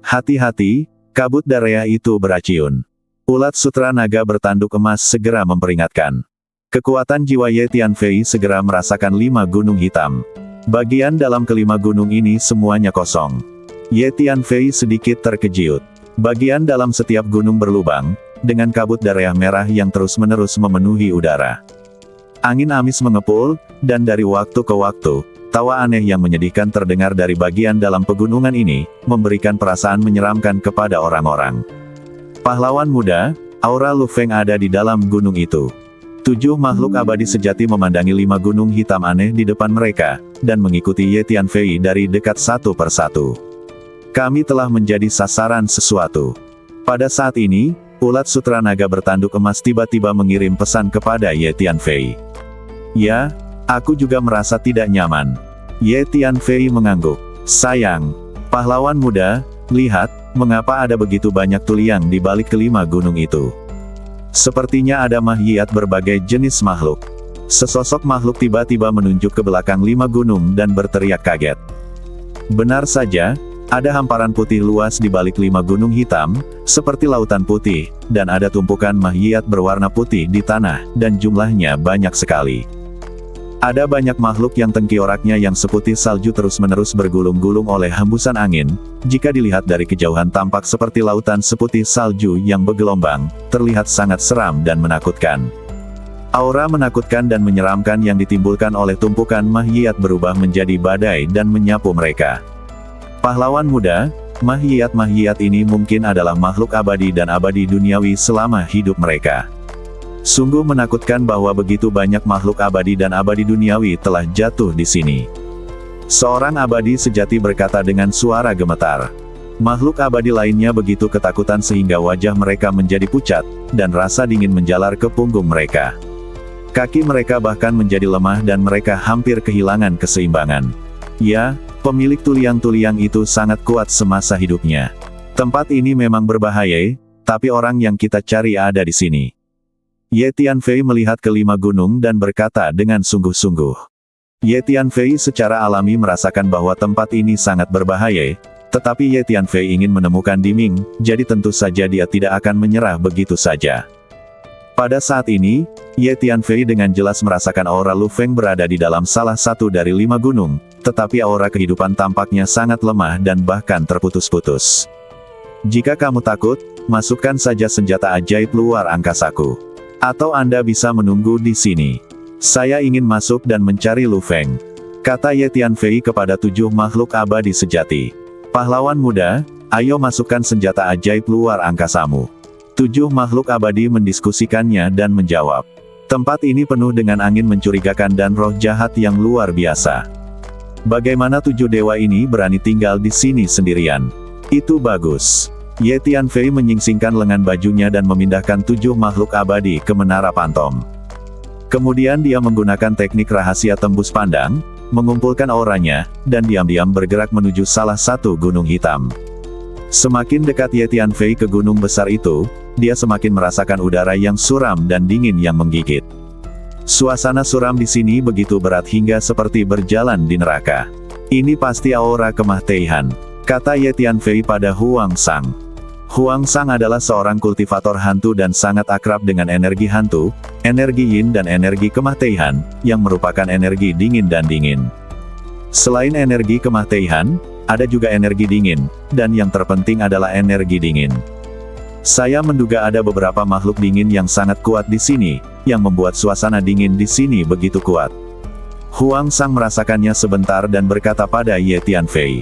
Hati-hati, kabut darah itu beraciun. Ulat sutra naga bertanduk emas segera memperingatkan. Kekuatan jiwa Ye Tianfei segera merasakan 5 gunung hitam. Bagian dalam kelima gunung ini semuanya kosong. Ye Tianfei sedikit terkejut. Bagian dalam setiap gunung berlubang, dengan kabut darah merah yang terus-menerus memenuhi udara. Angin amis mengepul, dan dari waktu ke waktu, tawa aneh yang menyedihkan terdengar dari bagian dalam pegunungan ini, memberikan perasaan menyeramkan kepada orang-orang. Pahlawan muda, aura Lu Feng ada di dalam gunung itu. 7 makhluk abadi sejati memandangi 5 gunung hitam aneh di depan mereka, dan mengikuti Ye Tianfei dari dekat satu persatu. Kami telah menjadi sasaran sesuatu. Pada saat ini, ulat sutra naga bertanduk emas tiba-tiba mengirim pesan kepada Ye Tianfei. Ya, aku juga merasa tidak nyaman. Ye Tianfei mengangguk. Sayang, pahlawan muda, lihat, mengapa ada begitu banyak tuliang di balik kelima gunung itu. Sepertinya ada mahiyat berbagai jenis makhluk. Sesosok makhluk tiba-tiba menunjuk ke belakang 5 gunung dan berteriak kaget. Benar saja, ada hamparan putih luas di balik 5 gunung hitam, seperti lautan putih, dan ada tumpukan mahiyat berwarna putih di tanah, dan jumlahnya banyak sekali. Ada banyak makhluk yang tengkioraknya yang seputih salju terus-menerus bergulung-gulung oleh hembusan angin, jika dilihat dari kejauhan tampak seperti lautan seputih salju yang bergelombang, terlihat sangat seram dan menakutkan. Aura menakutkan dan menyeramkan yang ditimbulkan oleh tumpukan mahiyat berubah menjadi badai dan menyapu mereka. Pahlawan muda, mahiyat-mahiyat ini mungkin adalah makhluk abadi dan abadi duniawi selama hidup mereka. Sungguh menakutkan bahwa begitu banyak makhluk abadi dan abadi duniawi telah jatuh di sini. Seorang abadi sejati berkata dengan suara gemetar. Makhluk abadi lainnya begitu ketakutan sehingga wajah mereka menjadi pucat, dan rasa dingin menjalar ke punggung mereka. Kaki mereka bahkan menjadi lemah dan mereka hampir kehilangan keseimbangan. Ya, pemilik tuliang-tuliang itu sangat kuat semasa hidupnya. Tempat ini memang berbahaya, tapi orang yang kita cari ada di sini. Ye Tianfei melihat kelima gunung dan berkata dengan sungguh-sungguh. Ye Tianfei secara alami merasakan bahwa tempat ini sangat berbahaya, tetapi Ye Tianfei ingin menemukan Diming, jadi tentu saja dia tidak akan menyerah begitu saja. Pada saat ini, Ye Tianfei dengan jelas merasakan aura Lu Feng berada di dalam salah satu dari 5 gunung, tetapi aura kehidupan tampaknya sangat lemah dan bahkan terputus-putus. Jika kamu takut, masukkan saja senjata ajaib luar angkasaku. Atau Anda bisa menunggu di sini. Saya ingin masuk dan mencari Lu Feng, kata Ye Tianfei kepada 7 makhluk abadi sejati. Pahlawan muda, ayo masukkan senjata ajaib luar angkasamu. 7 makhluk abadi mendiskusikannya dan menjawab. Tempat ini penuh dengan angin mencurigakan dan roh jahat yang luar biasa. Bagaimana 7 dewa ini berani tinggal di sini sendirian? Itu bagus. Ye Tianfei menyingsingkan lengan bajunya dan memindahkan 7 makhluk abadi ke menara pantom. Kemudian dia menggunakan teknik rahasia tembus pandang, mengumpulkan auranya, dan diam-diam bergerak menuju salah satu gunung hitam. Semakin dekat Ye Tianfei ke gunung besar itu, dia semakin merasakan udara yang suram dan dingin yang menggigit. Suasana suram di sini begitu berat hingga seperti berjalan di neraka. Ini pasti aura kemah Teihan, kata Ye Tianfei pada Huang Sang. Huang Sang adalah seorang kultivator hantu dan sangat akrab dengan energi hantu, energi yin dan energi kemah Teihan, yang merupakan energi dingin dan dingin. Selain energi kemah Teihan, ada juga energi dingin, dan yang terpenting adalah energi dingin. Saya menduga ada beberapa makhluk dingin yang sangat kuat di sini, yang membuat suasana dingin di sini begitu kuat. Huang Sang merasakannya sebentar dan berkata pada Ye Tianfei.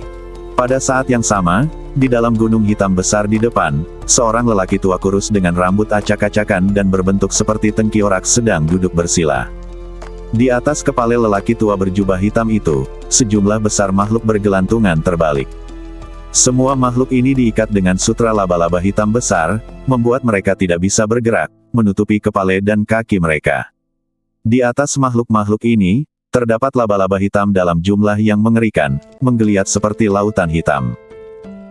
Pada saat yang sama, di dalam gunung hitam besar di depan, seorang lelaki tua kurus dengan rambut acak-acakan dan berbentuk seperti tengkorak sedang duduk bersila. Di atas kepala lelaki tua berjubah hitam itu, sejumlah besar makhluk bergelantungan terbalik. Semua makhluk ini diikat dengan sutra laba-laba hitam besar, membuat mereka tidak bisa bergerak, menutupi kepala dan kaki mereka. Di atas makhluk-makhluk ini, terdapat laba-laba hitam dalam jumlah yang mengerikan, menggeliat seperti lautan hitam.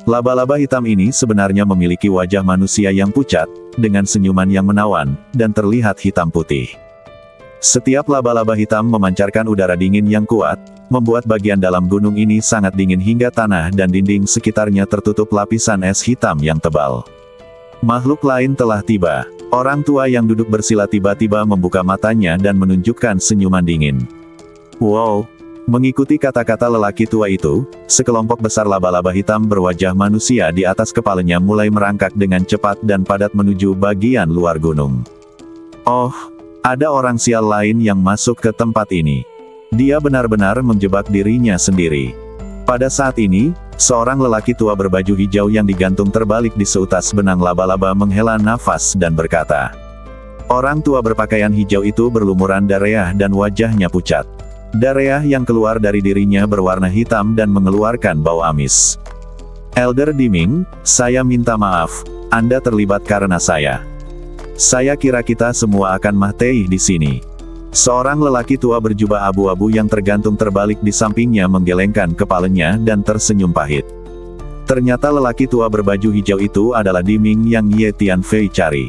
Laba-laba hitam ini sebenarnya memiliki wajah manusia yang pucat, dengan senyuman yang menawan, dan terlihat hitam putih. Setiap laba-laba hitam memancarkan udara dingin yang kuat, membuat bagian dalam gunung ini sangat dingin hingga tanah dan dinding sekitarnya tertutup lapisan es hitam yang tebal. Makhluk lain telah tiba. Orang tua yang duduk bersila tiba-tiba membuka matanya dan menunjukkan senyuman dingin. Wow! Mengikuti kata-kata lelaki tua itu, sekelompok besar laba-laba hitam berwajah manusia di atas kepalanya mulai merangkak dengan cepat dan padat menuju bagian luar gunung. Oh! Ada orang sial lain yang masuk ke tempat ini. Dia benar-benar menjebak dirinya sendiri. Pada saat ini, seorang lelaki tua berbaju hijau yang digantung terbalik di seutas benang laba-laba menghela nafas dan berkata. Orang tua berpakaian hijau itu berlumuran darah dan wajahnya pucat. Darah yang keluar dari dirinya berwarna hitam dan mengeluarkan bau amis. Elder Diming, saya minta maaf, Anda terlibat karena saya. Saya kira kita semua akan mati di sini. Seorang lelaki tua berjubah abu-abu yang tergantung terbalik di sampingnya menggelengkan kepalanya dan tersenyum pahit. Ternyata lelaki tua berbaju hijau itu adalah Diming yang Ye Tianfei cari.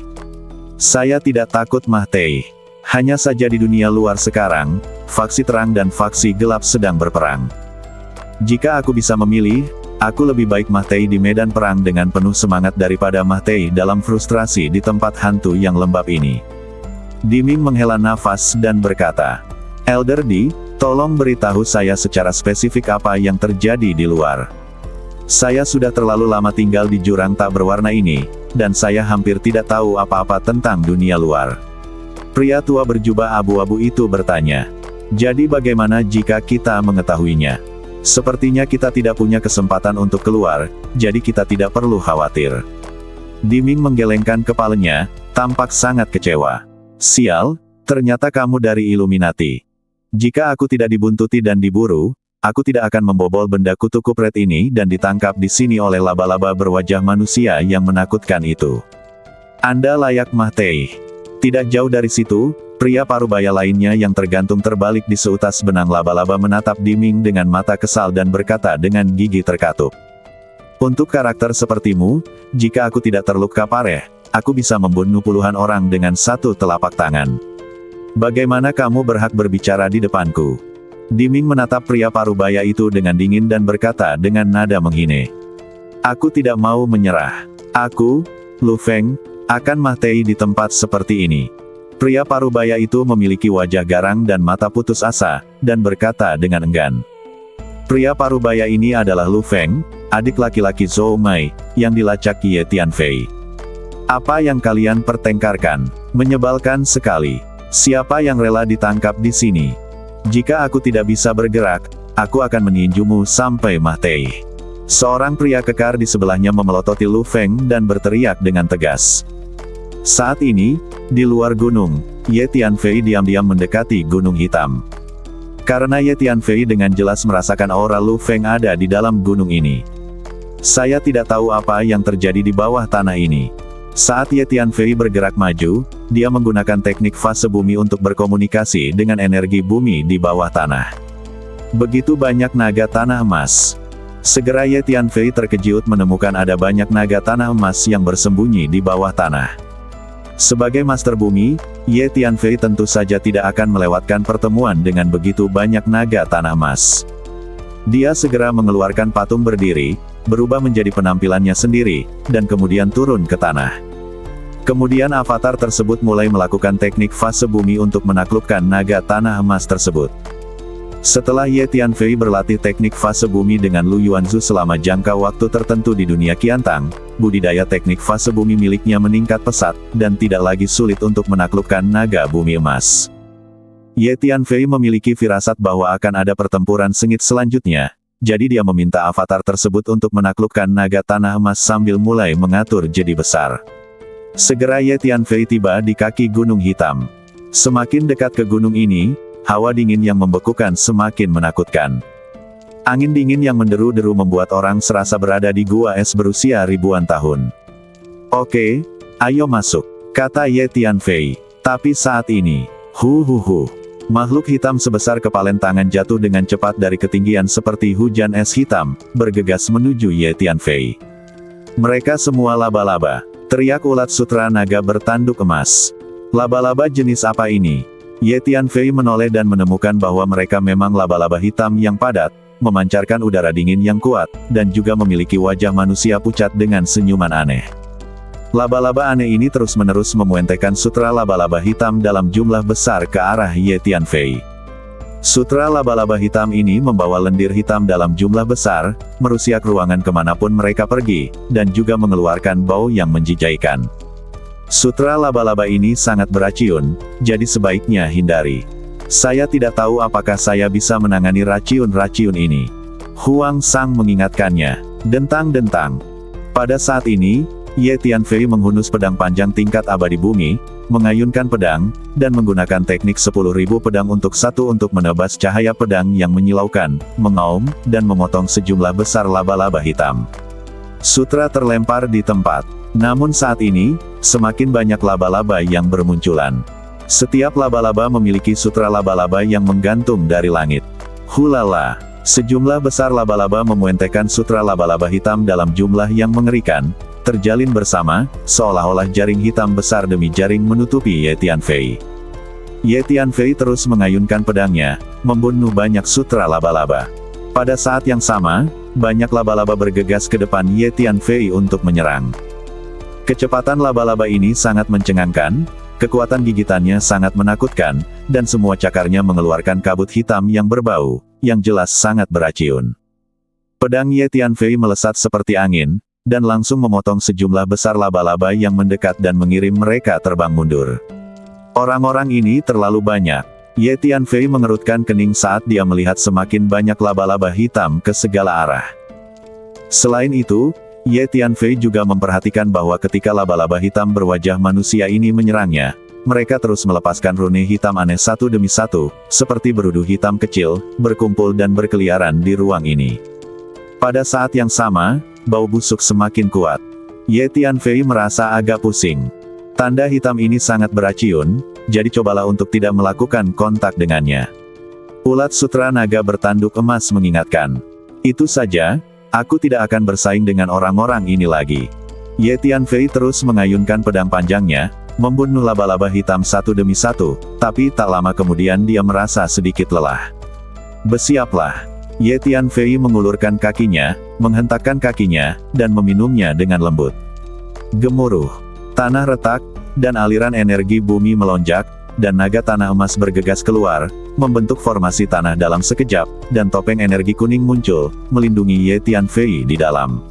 Saya tidak takut mati. Hanya saja di dunia luar sekarang, faksi terang dan faksi gelap sedang berperang. Jika aku bisa memilih, aku lebih baik mati di medan perang dengan penuh semangat daripada mati dalam frustrasi di tempat hantu yang lembab ini. Diming menghela nafas dan berkata, Elder Di, tolong beritahu saya secara spesifik apa yang terjadi di luar. Saya sudah terlalu lama tinggal di jurang tak berwarna ini, dan saya hampir tidak tahu apa-apa tentang dunia luar. Pria tua berjubah abu-abu itu bertanya, jadi bagaimana jika kita mengetahuinya? Sepertinya kita tidak punya kesempatan untuk keluar, jadi kita tidak perlu khawatir. Diming menggelengkan kepalanya, tampak sangat kecewa. Sial, ternyata kamu dari Illuminati. Jika aku tidak dibuntuti dan diburu, aku tidak akan membobol benda kutu kupret ini dan ditangkap di sini oleh laba-laba berwajah manusia yang menakutkan itu. Anda layak mati. Tidak jauh dari situ, pria parubaya lainnya yang tergantung terbalik di seutas benang laba-laba menatap Diming dengan mata kesal dan berkata dengan gigi terkatup. Untuk karakter sepertimu, jika aku tidak terluka parah, aku bisa membunuh puluhan orang dengan satu telapak tangan. Bagaimana kamu berhak berbicara di depanku? Diming menatap pria parubaya itu dengan dingin dan berkata dengan nada menghina. Aku tidak mau menyerah. Aku, Lu Feng, akan mati di tempat seperti ini. Pria parubaya itu memiliki wajah garang dan mata putus asa, dan berkata dengan enggan. Pria parubaya ini adalah Lu Feng, adik laki-laki Zhou Mai, yang dilacak Ye Tianfei. Apa yang kalian pertengkarkan? Menyebalkan sekali. Siapa yang rela ditangkap di sini? Jika aku tidak bisa bergerak, aku akan meninjumu sampai mati. Seorang pria kekar di sebelahnya memelototi Lu Feng dan berteriak dengan tegas. Saat ini, di luar gunung, Ye Tianfei diam-diam mendekati gunung hitam. Karena Ye Tianfei dengan jelas merasakan aura Lu Feng ada di dalam gunung ini. Saya tidak tahu apa yang terjadi di bawah tanah ini. Saat Ye Tianfei bergerak maju, dia menggunakan teknik fase bumi untuk berkomunikasi dengan energi bumi di bawah tanah. Begitu banyak naga tanah emas. Segera Ye Tianfei terkejut menemukan ada banyak naga tanah emas yang bersembunyi di bawah tanah. Sebagai Master Bumi, Ye Tianfei tentu saja tidak akan melewatkan pertemuan dengan begitu banyak naga tanah emas. Dia segera mengeluarkan patung berdiri, berubah menjadi penampilannya sendiri, dan kemudian turun ke tanah. Kemudian avatar tersebut mulai melakukan teknik fase bumi untuk menaklukkan naga tanah emas tersebut. Setelah Ye Tianfei berlatih teknik fase bumi dengan Lu Yuanzu selama jangka waktu tertentu di dunia Qiantang, budidaya teknik fase bumi miliknya meningkat pesat, dan tidak lagi sulit untuk menaklukkan naga bumi emas. Ye Tianfei memiliki firasat bahwa akan ada pertempuran sengit selanjutnya, jadi dia meminta avatar tersebut untuk menaklukkan naga tanah emas sambil mulai mengatur jadi besar. Segera Ye Tianfei tiba di kaki Gunung Hitam. Semakin dekat ke gunung ini, hawa dingin yang membekukan semakin menakutkan. Angin dingin yang menderu-deru membuat orang serasa berada di gua es berusia ribuan tahun. "Oke, ayo masuk," kata Ye Tianfei. Tapi saat ini, makhluk hitam sebesar kepalan tangan jatuh dengan cepat dari ketinggian seperti hujan es hitam, bergegas menuju Ye Tianfei. "Mereka semua laba-laba," teriak ulat sutra naga bertanduk emas. "Laba-laba jenis apa ini?" Ye Tianfei menoleh dan menemukan bahwa mereka memang laba-laba hitam yang padat, memancarkan udara dingin yang kuat, dan juga memiliki wajah manusia pucat dengan senyuman aneh. Laba-laba aneh ini terus-menerus memuentekan sutra laba-laba hitam dalam jumlah besar ke arah Ye Tianfei. Sutra laba-laba hitam ini membawa lendir hitam dalam jumlah besar, merusiak ruangan kemanapun mereka pergi, dan juga mengeluarkan bau yang menjijaikan. Sutra laba-laba ini sangat beracun, jadi sebaiknya hindari. Saya tidak tahu apakah saya bisa menangani racun-racun ini. Huang Sang mengingatkannya. Dentang-dentang. Pada saat ini, Ye Tianfei menghunus pedang panjang tingkat abadi bumi, mengayunkan pedang, dan menggunakan teknik 10.000 pedang untuk menebas cahaya pedang yang menyilaukan, mengaum, dan memotong sejumlah besar laba-laba hitam. Sutra terlempar di tempat. Namun saat ini, semakin banyak laba-laba yang bermunculan. Setiap laba-laba memiliki sutra laba-laba yang menggantung dari langit. Hulala! Sejumlah besar laba-laba memuentekan sutra laba-laba hitam dalam jumlah yang mengerikan, terjalin bersama, seolah-olah jaring hitam besar demi jaring menutupi Ye Tianfei. Ye Tianfei terus mengayunkan pedangnya, membunuh banyak sutra laba-laba. Pada saat yang sama, banyak laba-laba bergegas ke depan Ye Tianfei untuk menyerang. Kecepatan laba-laba ini sangat mencengangkan, kekuatan gigitannya sangat menakutkan, dan semua cakarnya mengeluarkan kabut hitam yang berbau, yang jelas sangat beracun. Pedang Ye Tianfei melesat seperti angin, dan langsung memotong sejumlah besar laba-laba yang mendekat dan mengirim mereka terbang mundur. Orang-orang ini terlalu banyak. Ye Tianfei mengerutkan kening saat dia melihat semakin banyak laba-laba hitam ke segala arah. Selain itu, Ye Tianfei juga memperhatikan bahwa ketika laba-laba hitam berwajah manusia ini menyerangnya, mereka terus melepaskan rune hitam aneh satu demi satu, seperti berudu hitam kecil, berkumpul dan berkeliaran di ruang ini. Pada saat yang sama, bau busuk semakin kuat. Ye Tianfei merasa agak pusing. Tanda hitam ini sangat beracun, jadi cobalah untuk tidak melakukan kontak dengannya. Ulat sutra naga bertanduk emas mengingatkan. Itu saja. Aku tidak akan bersaing dengan orang-orang ini lagi. Ye Tianfei terus mengayunkan pedang panjangnya, membunuh laba-laba hitam satu demi satu, tapi tak lama kemudian dia merasa sedikit lelah. "Bersiaplah." Ye Tianfei mengulurkan kakinya, menghentakkan kakinya, dan meminumnya dengan lembut. Gemuruh. Tanah retak, dan aliran energi bumi melonjak, dan naga tanah emas bergegas keluar, membentuk formasi tanah dalam sekejap, dan topeng energi kuning muncul, melindungi Ye Tianfei di dalam.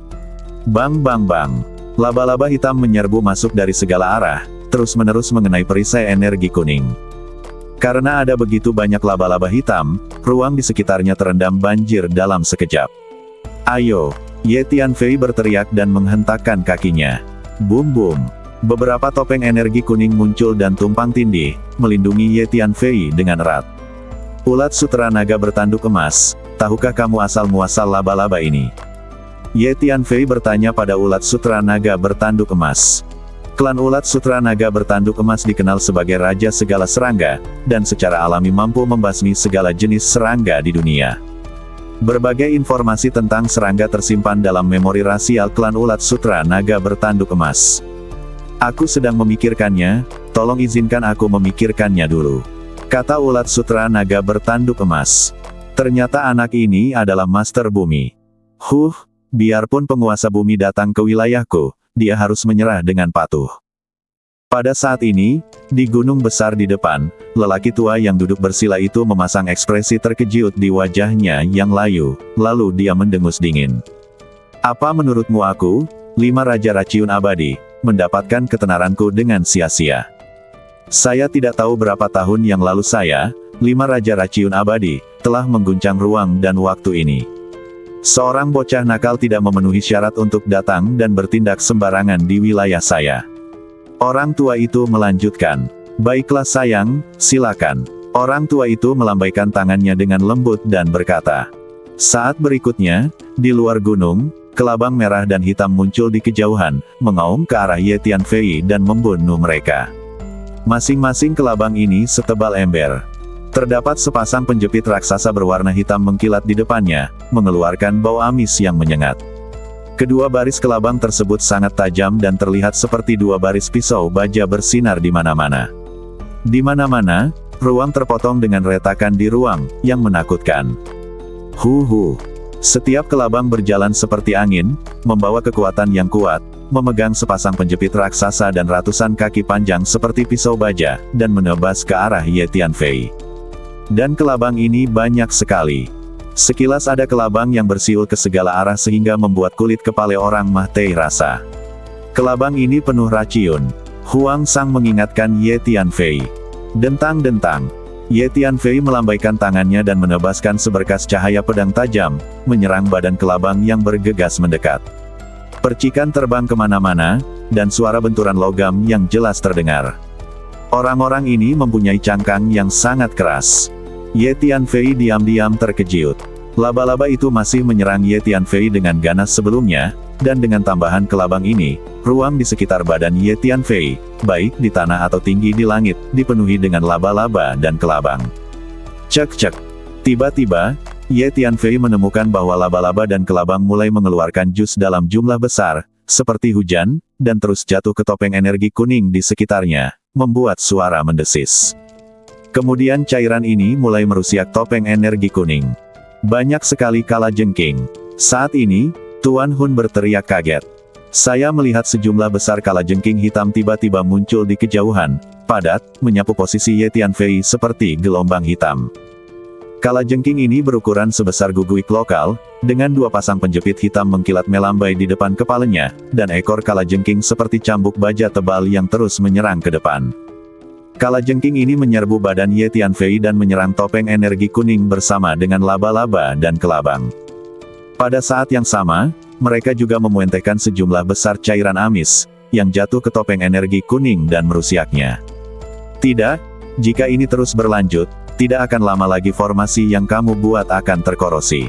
Bang bang bang. Laba-laba hitam menyerbu masuk dari segala arah, terus-menerus mengenai perisai energi kuning. Karena ada begitu banyak laba-laba hitam, ruang di sekitarnya terendam banjir dalam sekejap. "Ayo!" Ye Tianfei berteriak dan menghentakkan kakinya. Bum bum. Beberapa topeng energi kuning muncul dan tumpang tindih, melindungi Ye Tianfei dengan erat. "Ulat sutra naga bertanduk emas, tahukah kamu asal-muasal laba-laba ini?" Ye Tianfei bertanya pada ulat sutra naga bertanduk emas. Klan ulat sutra naga bertanduk emas dikenal sebagai raja segala serangga, dan secara alami mampu membasmi segala jenis serangga di dunia. Berbagai informasi tentang serangga tersimpan dalam memori rasial klan ulat sutra naga bertanduk emas. "Aku sedang memikirkannya, tolong izinkan aku memikirkannya dulu," kata ulat sutra naga bertanduk emas. Ternyata anak ini adalah Master Bumi. biarpun penguasa bumi datang ke wilayahku, dia harus menyerah dengan patuh. Pada saat ini, di gunung besar di depan, lelaki tua yang duduk bersila itu memasang ekspresi terkejut di wajahnya yang layu, lalu dia mendengus dingin. Apa menurutmu aku, 5 Raja Racun Abadi, mendapatkan ketenaranku dengan sia-sia? Saya tidak tahu berapa tahun yang lalu saya, 5 Raja Racun Abadi, telah mengguncang ruang dan waktu ini. Seorang bocah nakal tidak memenuhi syarat untuk datang dan bertindak sembarangan di wilayah saya. Orang tua itu melanjutkan, baiklah sayang, silakan. Orang tua itu melambaikan tangannya dengan lembut dan berkata. Saat berikutnya, di luar gunung, kelabang merah dan hitam muncul di kejauhan, mengaum ke arah Ye Tianfei dan membunuh mereka. Masing-masing kelabang ini setebal ember. Terdapat sepasang penjepit raksasa berwarna hitam mengkilat di depannya, mengeluarkan bau amis yang menyengat. Kedua baris kelabang tersebut sangat tajam dan terlihat seperti 2 baris pisau baja bersinar di mana-mana. Di mana-mana, ruang terpotong dengan retakan di ruang, yang menakutkan. Setiap kelabang berjalan seperti angin, membawa kekuatan yang kuat, memegang sepasang penjepit raksasa dan ratusan kaki panjang seperti pisau baja, dan menebas ke arah Ye Tianfei. Dan kelabang ini banyak sekali. Sekilas ada kelabang yang bersiul ke segala arah sehingga membuat kulit kepala orang mati rasa. Kelabang ini penuh racun. Huang Sang mengingatkan Ye Tianfei. Dentang-dentang. Ye Tianfei melambaikan tangannya dan menebaskan seberkas cahaya pedang tajam, menyerang badan kelabang yang bergegas mendekat. Percikan terbang kemana-mana, dan suara benturan logam yang jelas terdengar. Orang-orang ini mempunyai cangkang yang sangat keras. Ye Tianfei diam-diam terkejut. Laba-laba itu masih menyerang Ye Tianfei dengan ganas sebelumnya, dan dengan tambahan kelabang ini, ruang di sekitar badan Ye Tianfei, baik di tanah atau tinggi di langit, dipenuhi dengan laba-laba dan kelabang. Cek-cek. Tiba-tiba, Ye Tianfei menemukan bahwa laba-laba dan kelabang mulai mengeluarkan jus dalam jumlah besar, seperti hujan, dan terus jatuh ke topeng energi kuning di sekitarnya, membuat suara mendesis. Kemudian cairan ini mulai merusiak topeng energi kuning. Banyak sekali kalajengking. Saat ini, Tuan Hun berteriak kaget. Saya melihat sejumlah besar kalajengking hitam tiba-tiba muncul di kejauhan, padat, menyapu posisi Ye Tianfei seperti gelombang hitam. Kalajengking ini berukuran sebesar guguik lokal, dengan 2 pasang penjepit hitam mengkilat melambai di depan kepalanya, dan ekor kalajengking seperti cambuk baja tebal yang terus menyerang ke depan. Kalajengking ini menyerbu badan Ye Tianfei dan menyerang topeng energi kuning bersama dengan laba-laba dan kelabang. Pada saat yang sama, mereka juga memuentehkan sejumlah besar cairan amis, yang jatuh ke topeng energi kuning dan merusiaknya. Tidak, jika ini terus berlanjut, tidak akan lama lagi formasi yang kamu buat akan terkorosi.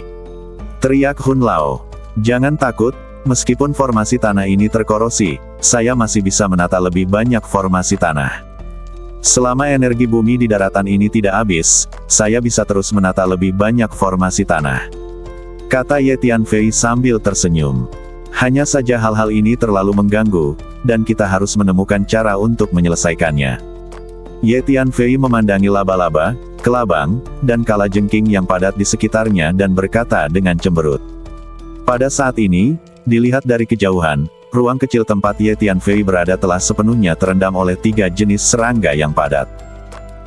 Teriak Hun Lao. Jangan takut, meskipun formasi tanah ini terkorosi, saya masih bisa menata lebih banyak formasi tanah. Selama energi bumi di daratan ini tidak habis, saya bisa terus menata lebih banyak formasi tanah. Kata Ye Tianfei sambil tersenyum. Hanya saja hal-hal ini terlalu mengganggu, dan kita harus menemukan cara untuk menyelesaikannya. Ye Tianfei memandangi laba-laba, kelabang, dan kalajengking yang padat di sekitarnya dan berkata dengan cemberut. Pada saat ini, dilihat dari kejauhan, ruang kecil tempat Ye Tianfei berada telah sepenuhnya terendam oleh 3 jenis serangga yang padat.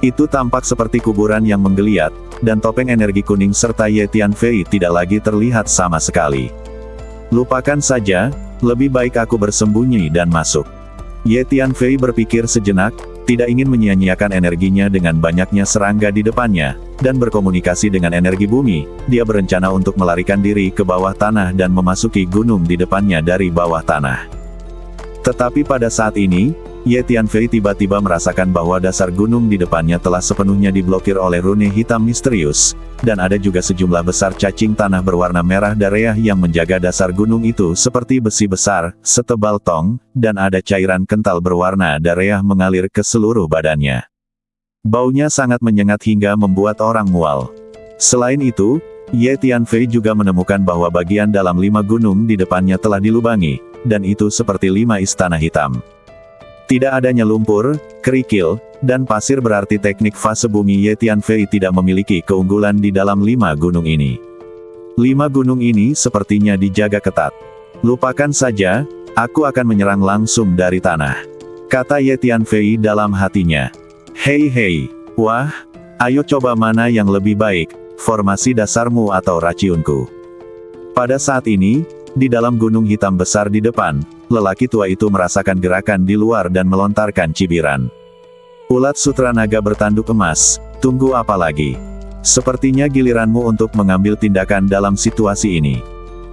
Itu tampak seperti kuburan yang menggeliat, dan topeng energi kuning serta Ye Tianfei tidak lagi terlihat sama sekali. Lupakan saja, lebih baik aku bersembunyi dan masuk. Ye Tianfei berpikir sejenak, tidak ingin menyia-nyiakan energinya dengan banyaknya serangga di depannya, dan berkomunikasi dengan energi bumi, dia berencana untuk melarikan diri ke bawah tanah dan memasuki gunung di depannya dari bawah tanah. Tetapi pada saat ini, Ye Tianfei tiba-tiba merasakan bahwa dasar gunung di depannya telah sepenuhnya diblokir oleh rune hitam misterius, dan ada juga sejumlah besar cacing tanah berwarna merah dareah yang menjaga dasar gunung itu seperti besi besar, setebal tong, dan ada cairan kental berwarna dareah mengalir ke seluruh badannya. Baunya sangat menyengat hingga membuat orang mual. Selain itu, Ye Tianfei juga menemukan bahwa bagian dalam 5 gunung di depannya telah dilubangi, dan itu seperti 5 istana hitam. Tidak adanya lumpur, kerikil, dan pasir berarti teknik fase bumi Ye Tianfei tidak memiliki keunggulan di dalam 5 gunung ini. 5 gunung ini sepertinya dijaga ketat. Lupakan saja, aku akan menyerang langsung dari tanah. Kata Ye Tianfei dalam hatinya. Hei, wah, ayo coba mana yang lebih baik, formasi dasarmu atau raciunku. Pada saat ini, di dalam gunung hitam besar di depan, lelaki tua itu merasakan gerakan di luar dan melontarkan cibiran. Ulat sutra naga bertanduk emas, tunggu apa lagi? Sepertinya giliranmu untuk mengambil tindakan dalam situasi ini.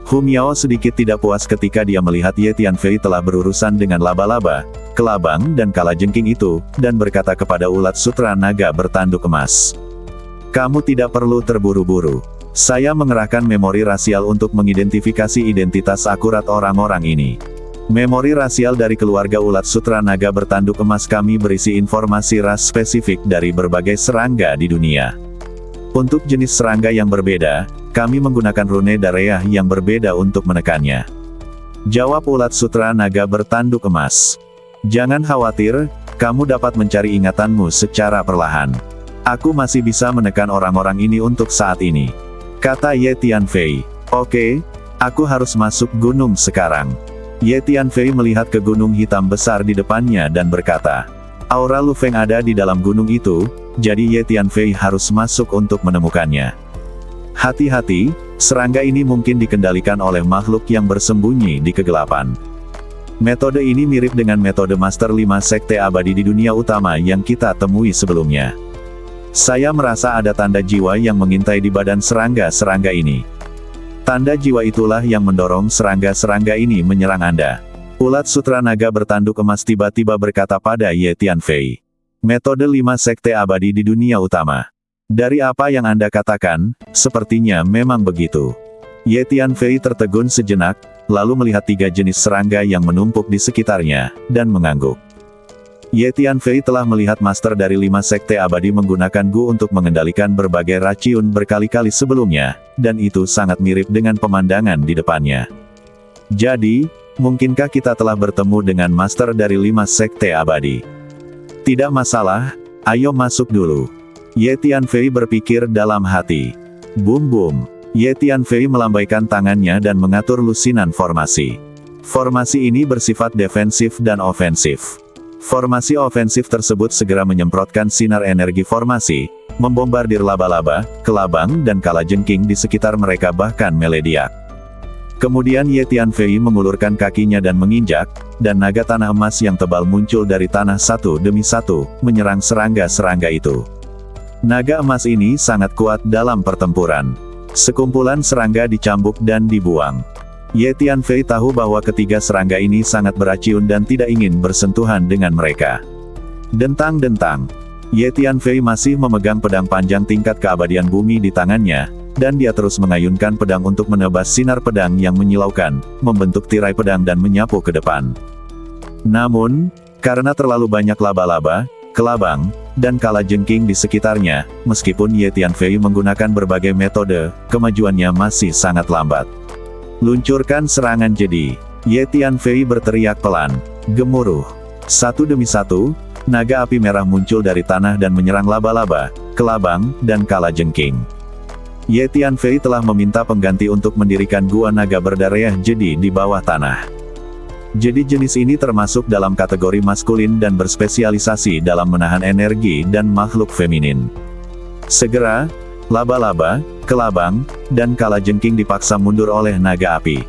Hu Miao sedikit tidak puas ketika dia melihat Ye Tianfei telah berurusan dengan laba-laba, kelabang dan kalajengking itu, dan berkata kepada ulat sutra naga bertanduk emas. Kamu tidak perlu terburu-buru. Saya mengerahkan memori rasial untuk mengidentifikasi identitas akurat orang-orang ini. Memori rasial dari keluarga ulat sutra naga bertanduk emas kami berisi informasi ras spesifik dari berbagai serangga di dunia. Untuk jenis serangga yang berbeda, kami menggunakan rune dareah yang berbeda untuk menekannya. Jawab ulat sutra naga bertanduk emas. Jangan khawatir, kamu dapat mencari ingatanmu secara perlahan. Aku masih bisa menekan orang-orang ini untuk saat ini. Kata Ye Tianfei. Oke, aku harus masuk gunung sekarang. Ye Tianfei melihat ke gunung hitam besar di depannya dan berkata, aura Lu Feng ada di dalam gunung itu, jadi Ye Tianfei harus masuk untuk menemukannya. Hati-hati, serangga ini mungkin dikendalikan oleh makhluk yang bersembunyi di kegelapan. Metode ini mirip dengan metode Master 5 Sekte Abadi di dunia utama yang kita temui sebelumnya. Saya merasa ada tanda jiwa yang mengintai di badan serangga-serangga ini. Tanda jiwa itulah yang mendorong serangga-serangga ini menyerang Anda. Ulat sutra naga bertanduk emas tiba-tiba berkata pada Ye Tianfei. Metode 5 Sekte Abadi di dunia utama. Dari apa yang Anda katakan, sepertinya memang begitu. Ye Tianfei tertegun sejenak, lalu melihat 3 jenis serangga yang menumpuk di sekitarnya, dan mengangguk. Ye Tianfei telah melihat master dari 5 Sekte Abadi menggunakan Gu untuk mengendalikan berbagai raciun berkali-kali sebelumnya, dan itu sangat mirip dengan pemandangan di depannya. Jadi, mungkinkah kita telah bertemu dengan master dari 5 Sekte Abadi? Tidak masalah, ayo masuk dulu. Ye Tianfei berpikir dalam hati. Bum. Ye Tianfei melambaikan tangannya dan mengatur lusinan formasi. Formasi ini bersifat defensif dan ofensif. Formasi ofensif tersebut segera menyemprotkan sinar energi formasi, membombardir laba-laba, kelabang dan kalajengking di sekitar mereka bahkan melediak. Kemudian Ye Tianfei mengulurkan kakinya dan menginjak, dan naga tanah emas yang tebal muncul dari tanah satu demi satu, menyerang serangga-serangga itu. Naga emas ini sangat kuat dalam pertempuran. Sekumpulan serangga dicambuk dan dibuang. Ye Tianfei tahu bahwa ketiga serangga ini sangat beraciun dan tidak ingin bersentuhan dengan mereka. Dentang-dentang. Ye Tianfei masih memegang pedang panjang tingkat keabadian bumi di tangannya, dan dia terus mengayunkan pedang untuk menebas sinar pedang yang menyilaukan, membentuk tirai pedang dan menyapu ke depan. Namun, karena terlalu banyak laba-laba, kelabang, dan kalajengking di sekitarnya, meskipun Ye Tianfei menggunakan berbagai metode, kemajuannya masih sangat lambat. Luncurkan serangan jedi. Ye Tianfei berteriak pelan. Gemuruh. Satu demi satu, naga api merah muncul dari tanah dan menyerang laba-laba, kelabang, dan kalajengking. Ye Tianfei telah meminta pengganti untuk mendirikan gua naga berdarah jedi di bawah tanah. Jadi jenis ini termasuk dalam kategori maskulin dan berspesialisasi dalam menahan energi dan makhluk feminin. Segera, laba-laba, kelabang, dan kalajengking dipaksa mundur oleh naga api.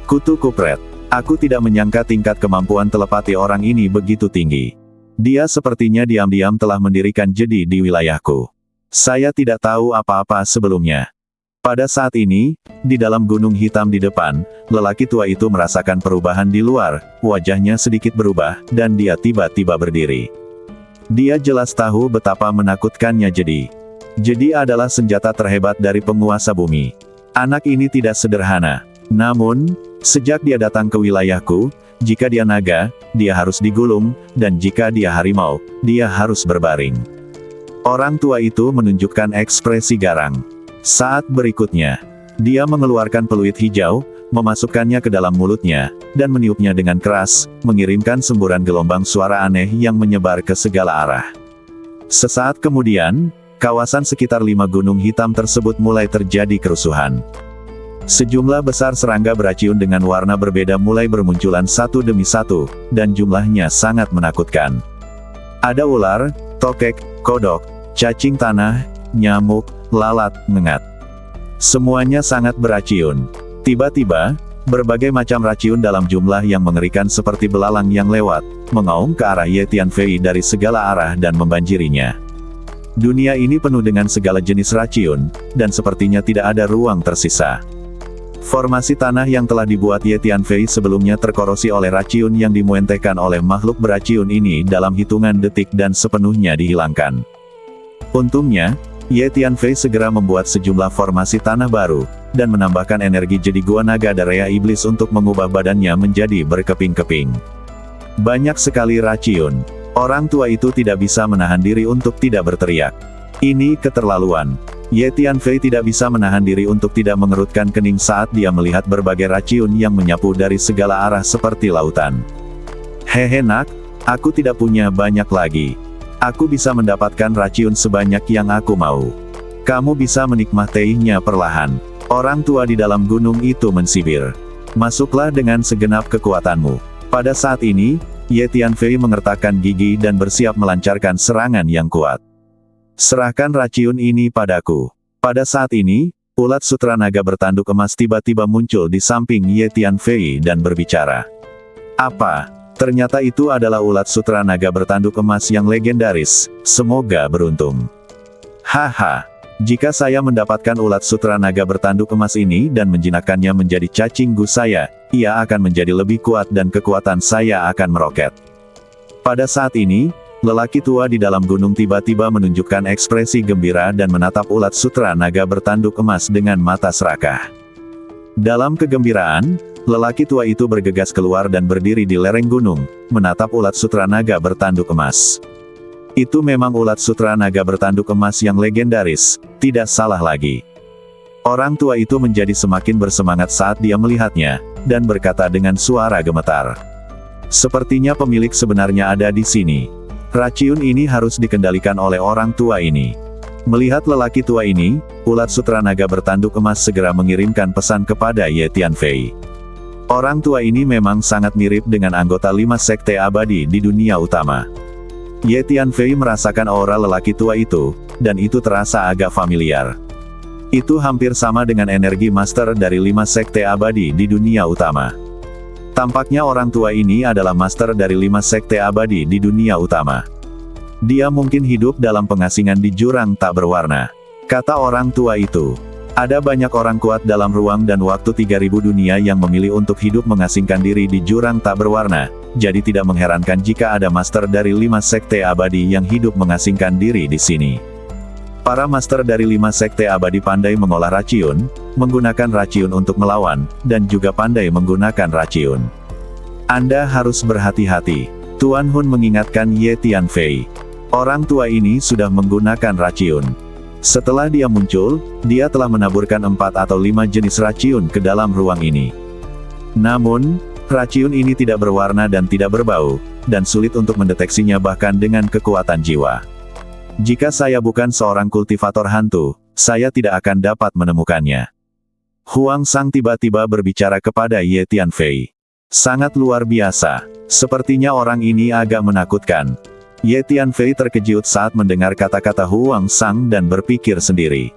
Kutu kupret. Aku tidak menyangka tingkat kemampuan telepati orang ini begitu tinggi. Dia sepertinya diam-diam telah mendirikan jedi di wilayahku. Saya tidak tahu apa-apa sebelumnya. Pada saat ini, di dalam gunung hitam di depan, lelaki tua itu merasakan perubahan di luar, wajahnya sedikit berubah, dan dia tiba-tiba berdiri. Dia jelas tahu betapa menakutkannya jedi. Jedi adalah senjata terhebat dari penguasa bumi. Anak ini tidak sederhana. Namun, sejak dia datang ke wilayahku, jika dia naga, dia harus digulung, dan jika dia harimau, dia harus berbaring. Orang tua itu menunjukkan ekspresi garang. Saat berikutnya, dia mengeluarkan peluit hijau, memasukkannya ke dalam mulutnya, dan meniupnya dengan keras, mengirimkan semburan gelombang suara aneh yang menyebar ke segala arah. Sesaat kemudian, kawasan sekitar 5 gunung hitam tersebut mulai terjadi kerusuhan. Sejumlah besar serangga beracun dengan warna berbeda mulai bermunculan satu demi satu, dan jumlahnya sangat menakutkan. Ada ular, tokek, kodok, cacing tanah, nyamuk, lalat, ngengat. Semuanya sangat beracun. Tiba-tiba, berbagai macam racun dalam jumlah yang mengerikan seperti belalang yang lewat, mengaum ke arah Ye Tianfei dari segala arah dan membanjirinya. Dunia ini penuh dengan segala jenis racun, dan sepertinya tidak ada ruang tersisa. Formasi tanah yang telah dibuat Ye Tianfei sebelumnya terkorosi oleh racun yang dimuentehkan oleh makhluk beracun ini dalam hitungan detik dan sepenuhnya dihilangkan. Untungnya, Ye Tianfei segera membuat sejumlah formasi tanah baru, dan menambahkan energi jadi gua naga Daraya Iblis untuk mengubah badannya menjadi berkeping-keping. Banyak sekali racun. Orang tua itu tidak bisa menahan diri untuk tidak berteriak. Ini keterlaluan. Ye Tianfei tidak bisa menahan diri untuk tidak mengerutkan kening saat dia melihat berbagai racun yang menyapu dari segala arah seperti lautan. Hehe nak, aku tidak punya banyak lagi. Aku bisa mendapatkan racun sebanyak yang aku mau. Kamu bisa menikmatinya perlahan. Orang tua di dalam gunung itu mensibir. Masuklah dengan segenap kekuatanmu. Pada saat ini, Ye Tianfei mengertakkan gigi dan bersiap melancarkan serangan yang kuat. Serahkan racun ini padaku. Pada saat ini, ulat sutra naga bertanduk emas tiba-tiba muncul di samping Ye Tianfei dan berbicara. Apa? Ternyata itu adalah ulat sutra naga bertanduk emas yang legendaris. Semoga beruntung. Haha. Jika saya mendapatkan ulat sutra naga bertanduk emas ini dan menjinakkannya menjadi cacing gus saya, ia akan menjadi lebih kuat dan kekuatan saya akan meroket. Pada saat ini, lelaki tua di dalam gunung tiba-tiba menunjukkan ekspresi gembira dan menatap ulat sutra naga bertanduk emas dengan mata serakah. Dalam kegembiraan, lelaki tua itu bergegas keluar dan berdiri di lereng gunung, menatap ulat sutra naga bertanduk emas. Itu memang ulat sutra naga bertanduk emas yang legendaris, tidak salah lagi. Orang tua itu menjadi semakin bersemangat saat dia melihatnya, dan berkata dengan suara gemetar. Sepertinya pemilik sebenarnya ada di sini. Racun ini harus dikendalikan oleh orang tua ini. Melihat lelaki tua ini, ulat sutra naga bertanduk emas segera mengirimkan pesan kepada Ye Tianfei. Orang tua ini memang sangat mirip dengan anggota 5 sekte abadi di dunia utama. Ye Tianfei merasakan aura lelaki tua itu, dan itu terasa agak familiar. Itu hampir sama dengan energi master dari 5 sekte abadi di dunia utama. Tampaknya orang tua ini adalah master dari 5 sekte abadi di dunia utama. Dia mungkin hidup dalam pengasingan di jurang tak berwarna. Kata orang tua itu. Ada banyak orang kuat dalam ruang dan waktu 3000 dunia yang memilih untuk hidup mengasingkan diri di jurang tak berwarna, jadi tidak mengherankan jika ada master dari 5 sekte abadi yang hidup mengasingkan diri di sini. Para master dari 5 sekte abadi pandai mengolah racun, menggunakan racun untuk melawan, dan juga pandai menggunakan racun. Anda harus berhati-hati. Tuan Hun mengingatkan Ye Tianfei. Orang tua ini sudah menggunakan racun. Setelah dia muncul, dia telah menaburkan 4 atau 5 jenis racun ke dalam ruang ini. Namun, racun ini tidak berwarna dan tidak berbau, dan sulit untuk mendeteksinya bahkan dengan kekuatan jiwa. Jika saya bukan seorang kultivator hantu, saya tidak akan dapat menemukannya. Huang Sang tiba-tiba berbicara kepada Ye Tianfei. Sangat luar biasa. Sepertinya orang ini agak menakutkan. Ye Tianfei terkejut saat mendengar kata-kata Huang Sang dan berpikir sendiri.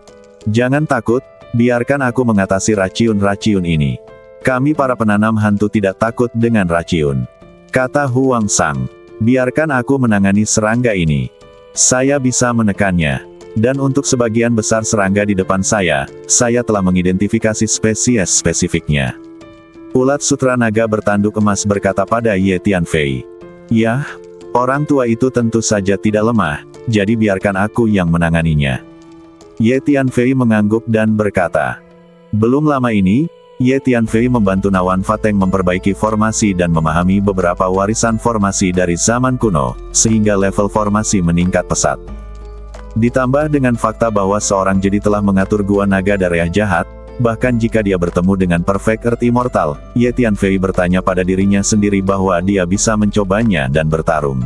Jangan takut, biarkan aku mengatasi racun-racun ini. Kami para penanam hantu tidak takut dengan racun. Kata Huang Sang. Biarkan aku menangani serangga ini. Saya bisa menekannya. Dan untuk sebagian besar serangga di depan saya telah mengidentifikasi spesies spesifiknya. Ulat sutra naga bertanduk emas berkata pada Ye Tianfei. Yah, orang tua itu tentu saja tidak lemah, jadi biarkan aku yang menanganinya. Ye Tianfei mengangguk dan berkata. Belum lama ini, Ye Tianfei membantu Nawan Fateng memperbaiki formasi dan memahami beberapa warisan formasi dari zaman kuno, sehingga level formasi meningkat pesat. Ditambah dengan fakta bahwa seorang jedi telah mengatur gua naga darah jahat, bahkan jika dia bertemu dengan Perfect Earth Immortal, Ye Tianfei bertanya pada dirinya sendiri bahwa dia bisa mencobanya dan bertarung.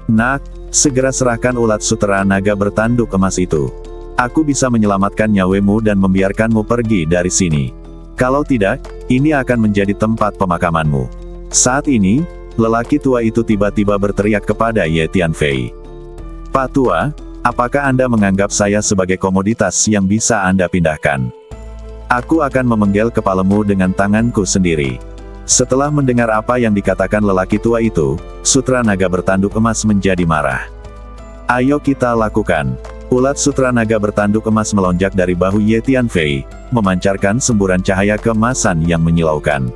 Nak, segera serahkan ulat sutra naga bertanduk emas itu. Aku bisa menyelamatkan nyawamu dan membiarkanmu pergi dari sini. Kalau tidak, ini akan menjadi tempat pemakamanmu. Saat ini, lelaki tua itu tiba-tiba berteriak kepada Ye Tianfei. Pak Tua, apakah Anda menganggap saya sebagai komoditas yang bisa Anda pindahkan? Aku akan memenggal kepalamu dengan tanganku sendiri. Setelah mendengar apa yang dikatakan lelaki tua itu, Sutra Naga bertanduk emas menjadi marah. Ayo kita lakukan. Ulat Sutra Naga bertanduk emas melonjak dari bahu Ye Tianfei, memancarkan semburan cahaya keemasan yang menyilaukan.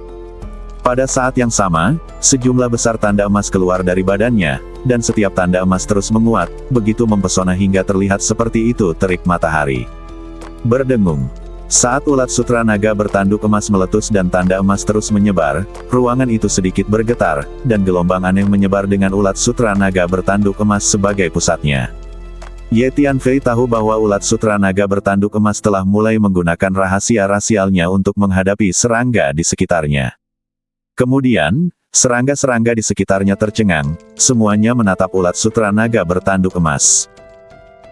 Pada saat yang sama, sejumlah besar tanda emas keluar dari badannya, dan setiap tanda emas terus menguat, begitu mempesona hingga terlihat seperti itu terik matahari. Berdengung. Saat ulat Sutra Naga bertanduk emas meletus dan tanda emas terus menyebar, ruangan itu sedikit bergetar, dan gelombang aneh menyebar dengan ulat Sutra Naga bertanduk emas sebagai pusatnya. Ye Tianfei tahu bahwa ulat Sutra Naga bertanduk emas telah mulai menggunakan rahasia rasialnya untuk menghadapi serangga di sekitarnya. Kemudian, serangga-serangga di sekitarnya tercengang, semuanya menatap ulat Sutra Naga bertanduk emas.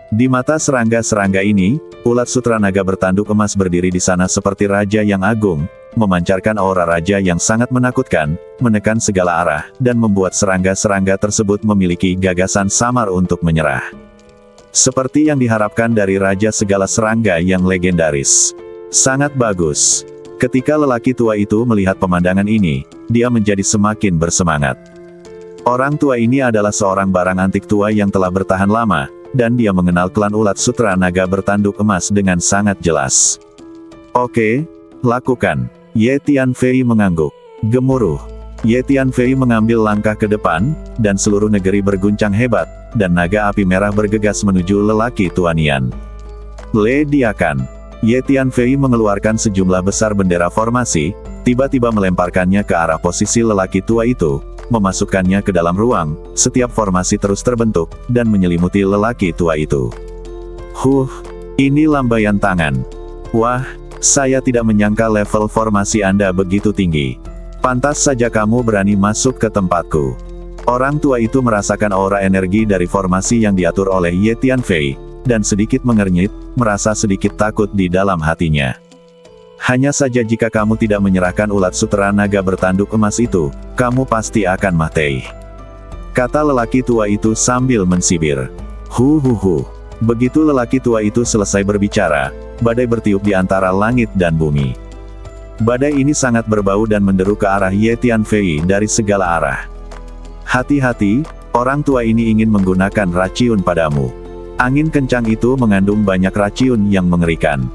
Di mata serangga-serangga ini, ulat Sutra Naga bertanduk emas berdiri di sana seperti raja yang agung, memancarkan aura raja yang sangat menakutkan, menekan segala arah, dan membuat serangga-serangga tersebut memiliki gagasan samar untuk menyerah. Seperti yang diharapkan dari raja segala serangga yang legendaris. Sangat bagus. Ketika lelaki tua itu melihat pemandangan ini, dia menjadi semakin bersemangat. Orang tua ini adalah seorang barang antik tua yang telah bertahan lama, dan dia mengenal klan ulat Sutra Naga bertanduk emas dengan sangat jelas. Oke, lakukan. Ye Tianfei mengangguk. Gemuruh. Ye Tianfei mengambil langkah ke depan, dan seluruh negeri berguncang hebat, dan naga api merah bergegas menuju lelaki tua Nian. Ledakan. Ye Tianfei mengeluarkan sejumlah besar bendera formasi, tiba-tiba melemparkannya ke arah posisi lelaki tua itu, memasukkannya ke dalam ruang, setiap formasi terus terbentuk, dan menyelimuti lelaki tua itu. Ini lambaian tangan. Wah, saya tidak menyangka level formasi Anda begitu tinggi. Pantas saja kamu berani masuk ke tempatku. Orang tua itu merasakan aura energi dari formasi yang diatur oleh Ye Tianfei, dan sedikit mengernyit, merasa sedikit takut di dalam hatinya. Hanya saja jika kamu tidak menyerahkan ulat Sutra Naga bertanduk emas itu, kamu pasti akan mati. Kata lelaki tua itu sambil mensibir. Begitu lelaki tua itu selesai berbicara, badai bertiup di antara langit dan bumi. Badai ini sangat berbau dan menderu ke arah Ye Tianfei dari segala arah. Hati-hati, orang tua ini ingin menggunakan racun padamu. Angin kencang itu mengandung banyak racun yang mengerikan.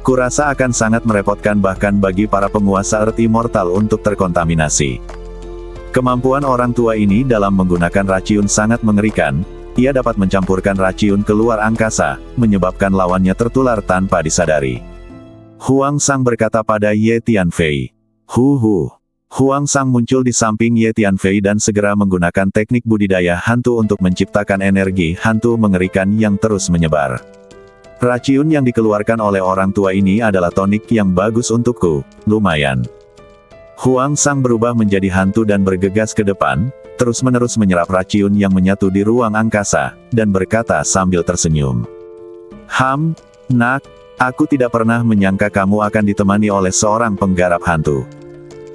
Kurasa akan sangat merepotkan bahkan bagi para penguasa Earth Immortal untuk terkontaminasi. Kemampuan orang tua ini dalam menggunakan racun sangat mengerikan, ia dapat mencampurkan racun ke luar angkasa, menyebabkan lawannya tertular tanpa disadari. Huang Sang berkata pada Ye Tianfei. Huang Sang muncul di samping Ye Tianfei dan segera menggunakan teknik budidaya hantu untuk menciptakan energi hantu mengerikan yang terus menyebar. Racun yang dikeluarkan oleh orang tua ini adalah tonik yang bagus untukku, lumayan. Huang Sang berubah menjadi hantu dan bergegas ke depan, terus-menerus menyerap racun yang menyatu di ruang angkasa, dan berkata sambil tersenyum. Nak, aku tidak pernah menyangka kamu akan ditemani oleh seorang penggarap hantu.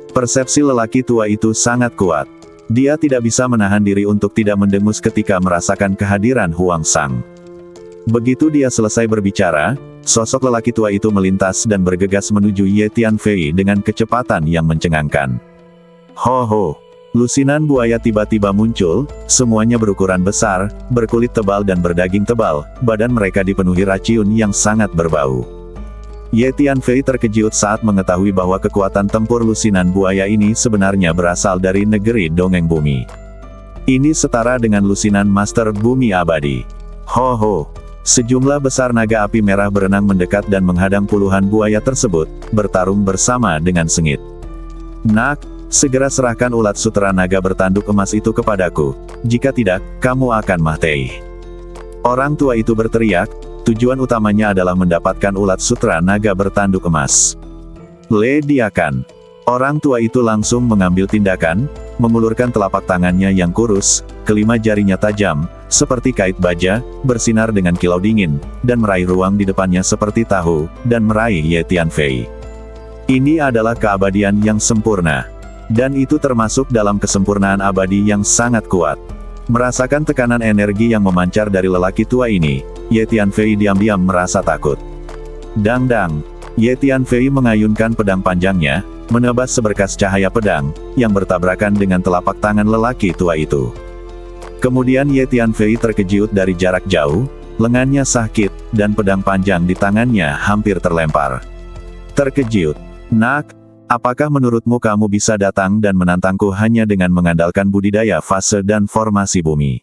Persepsi lelaki tua itu sangat kuat. Dia tidak bisa menahan diri untuk tidak mendengus ketika merasakan kehadiran Huang Sang. Begitu dia selesai berbicara, sosok lelaki tua itu melintas dan bergegas menuju Ye Tianfei dengan kecepatan yang mencengangkan. Lusinan buaya tiba-tiba muncul, semuanya berukuran besar, berkulit tebal dan berdaging tebal, badan mereka dipenuhi racun yang sangat berbau. Ye Tianfei terkejut saat mengetahui bahwa kekuatan tempur lusinan buaya ini sebenarnya berasal dari negeri dongeng bumi. Ini setara dengan lusinan Master Bumi Abadi. Sejumlah besar naga api merah berenang mendekat dan menghadang puluhan buaya tersebut, bertarung bersama dengan sengit. Nak, segera serahkan ulat Sutra Naga bertanduk emas itu kepadaku, jika tidak, kamu akan mati. Orang tua itu berteriak, tujuan utamanya adalah mendapatkan ulat Sutra Naga bertanduk emas. Ledakan. Orang tua itu langsung mengambil tindakan, mengulurkan telapak tangannya yang kurus, kelima jarinya tajam, seperti kait baja, bersinar dengan kilau dingin, dan meraih ruang di depannya seperti tahu, dan meraih Ye Tianfei. Ini adalah keabadian yang sempurna. Dan itu termasuk dalam kesempurnaan abadi yang sangat kuat. Merasakan tekanan energi yang memancar dari lelaki tua ini, Ye Tianfei diam-diam merasa takut. Dang-dang. Ye Tianfei mengayunkan pedang panjangnya, menebas seberkas cahaya pedang, yang bertabrakan dengan telapak tangan lelaki tua itu. Kemudian Ye Tianfei terkejut dari jarak jauh, lengannya sakit, dan pedang panjang di tangannya hampir terlempar. Terkejut. Nak, apakah menurutmu kamu bisa datang dan menantangku hanya dengan mengandalkan budidaya fase dan formasi bumi?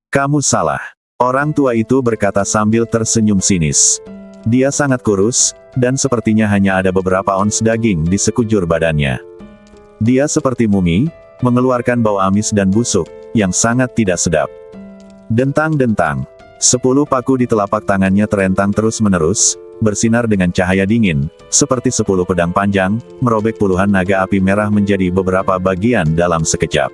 Kamu salah. Orang tua itu berkata sambil tersenyum sinis. Dia sangat kurus, dan sepertinya hanya ada beberapa ons daging di sekujur badannya. Dia seperti mumi, mengeluarkan bau amis dan busuk, yang sangat tidak sedap. Dentang-dentang. 10 paku di telapak tangannya terentang terus-menerus, bersinar dengan cahaya dingin, seperti 10 pedang panjang, merobek puluhan naga api merah menjadi beberapa bagian dalam sekejap.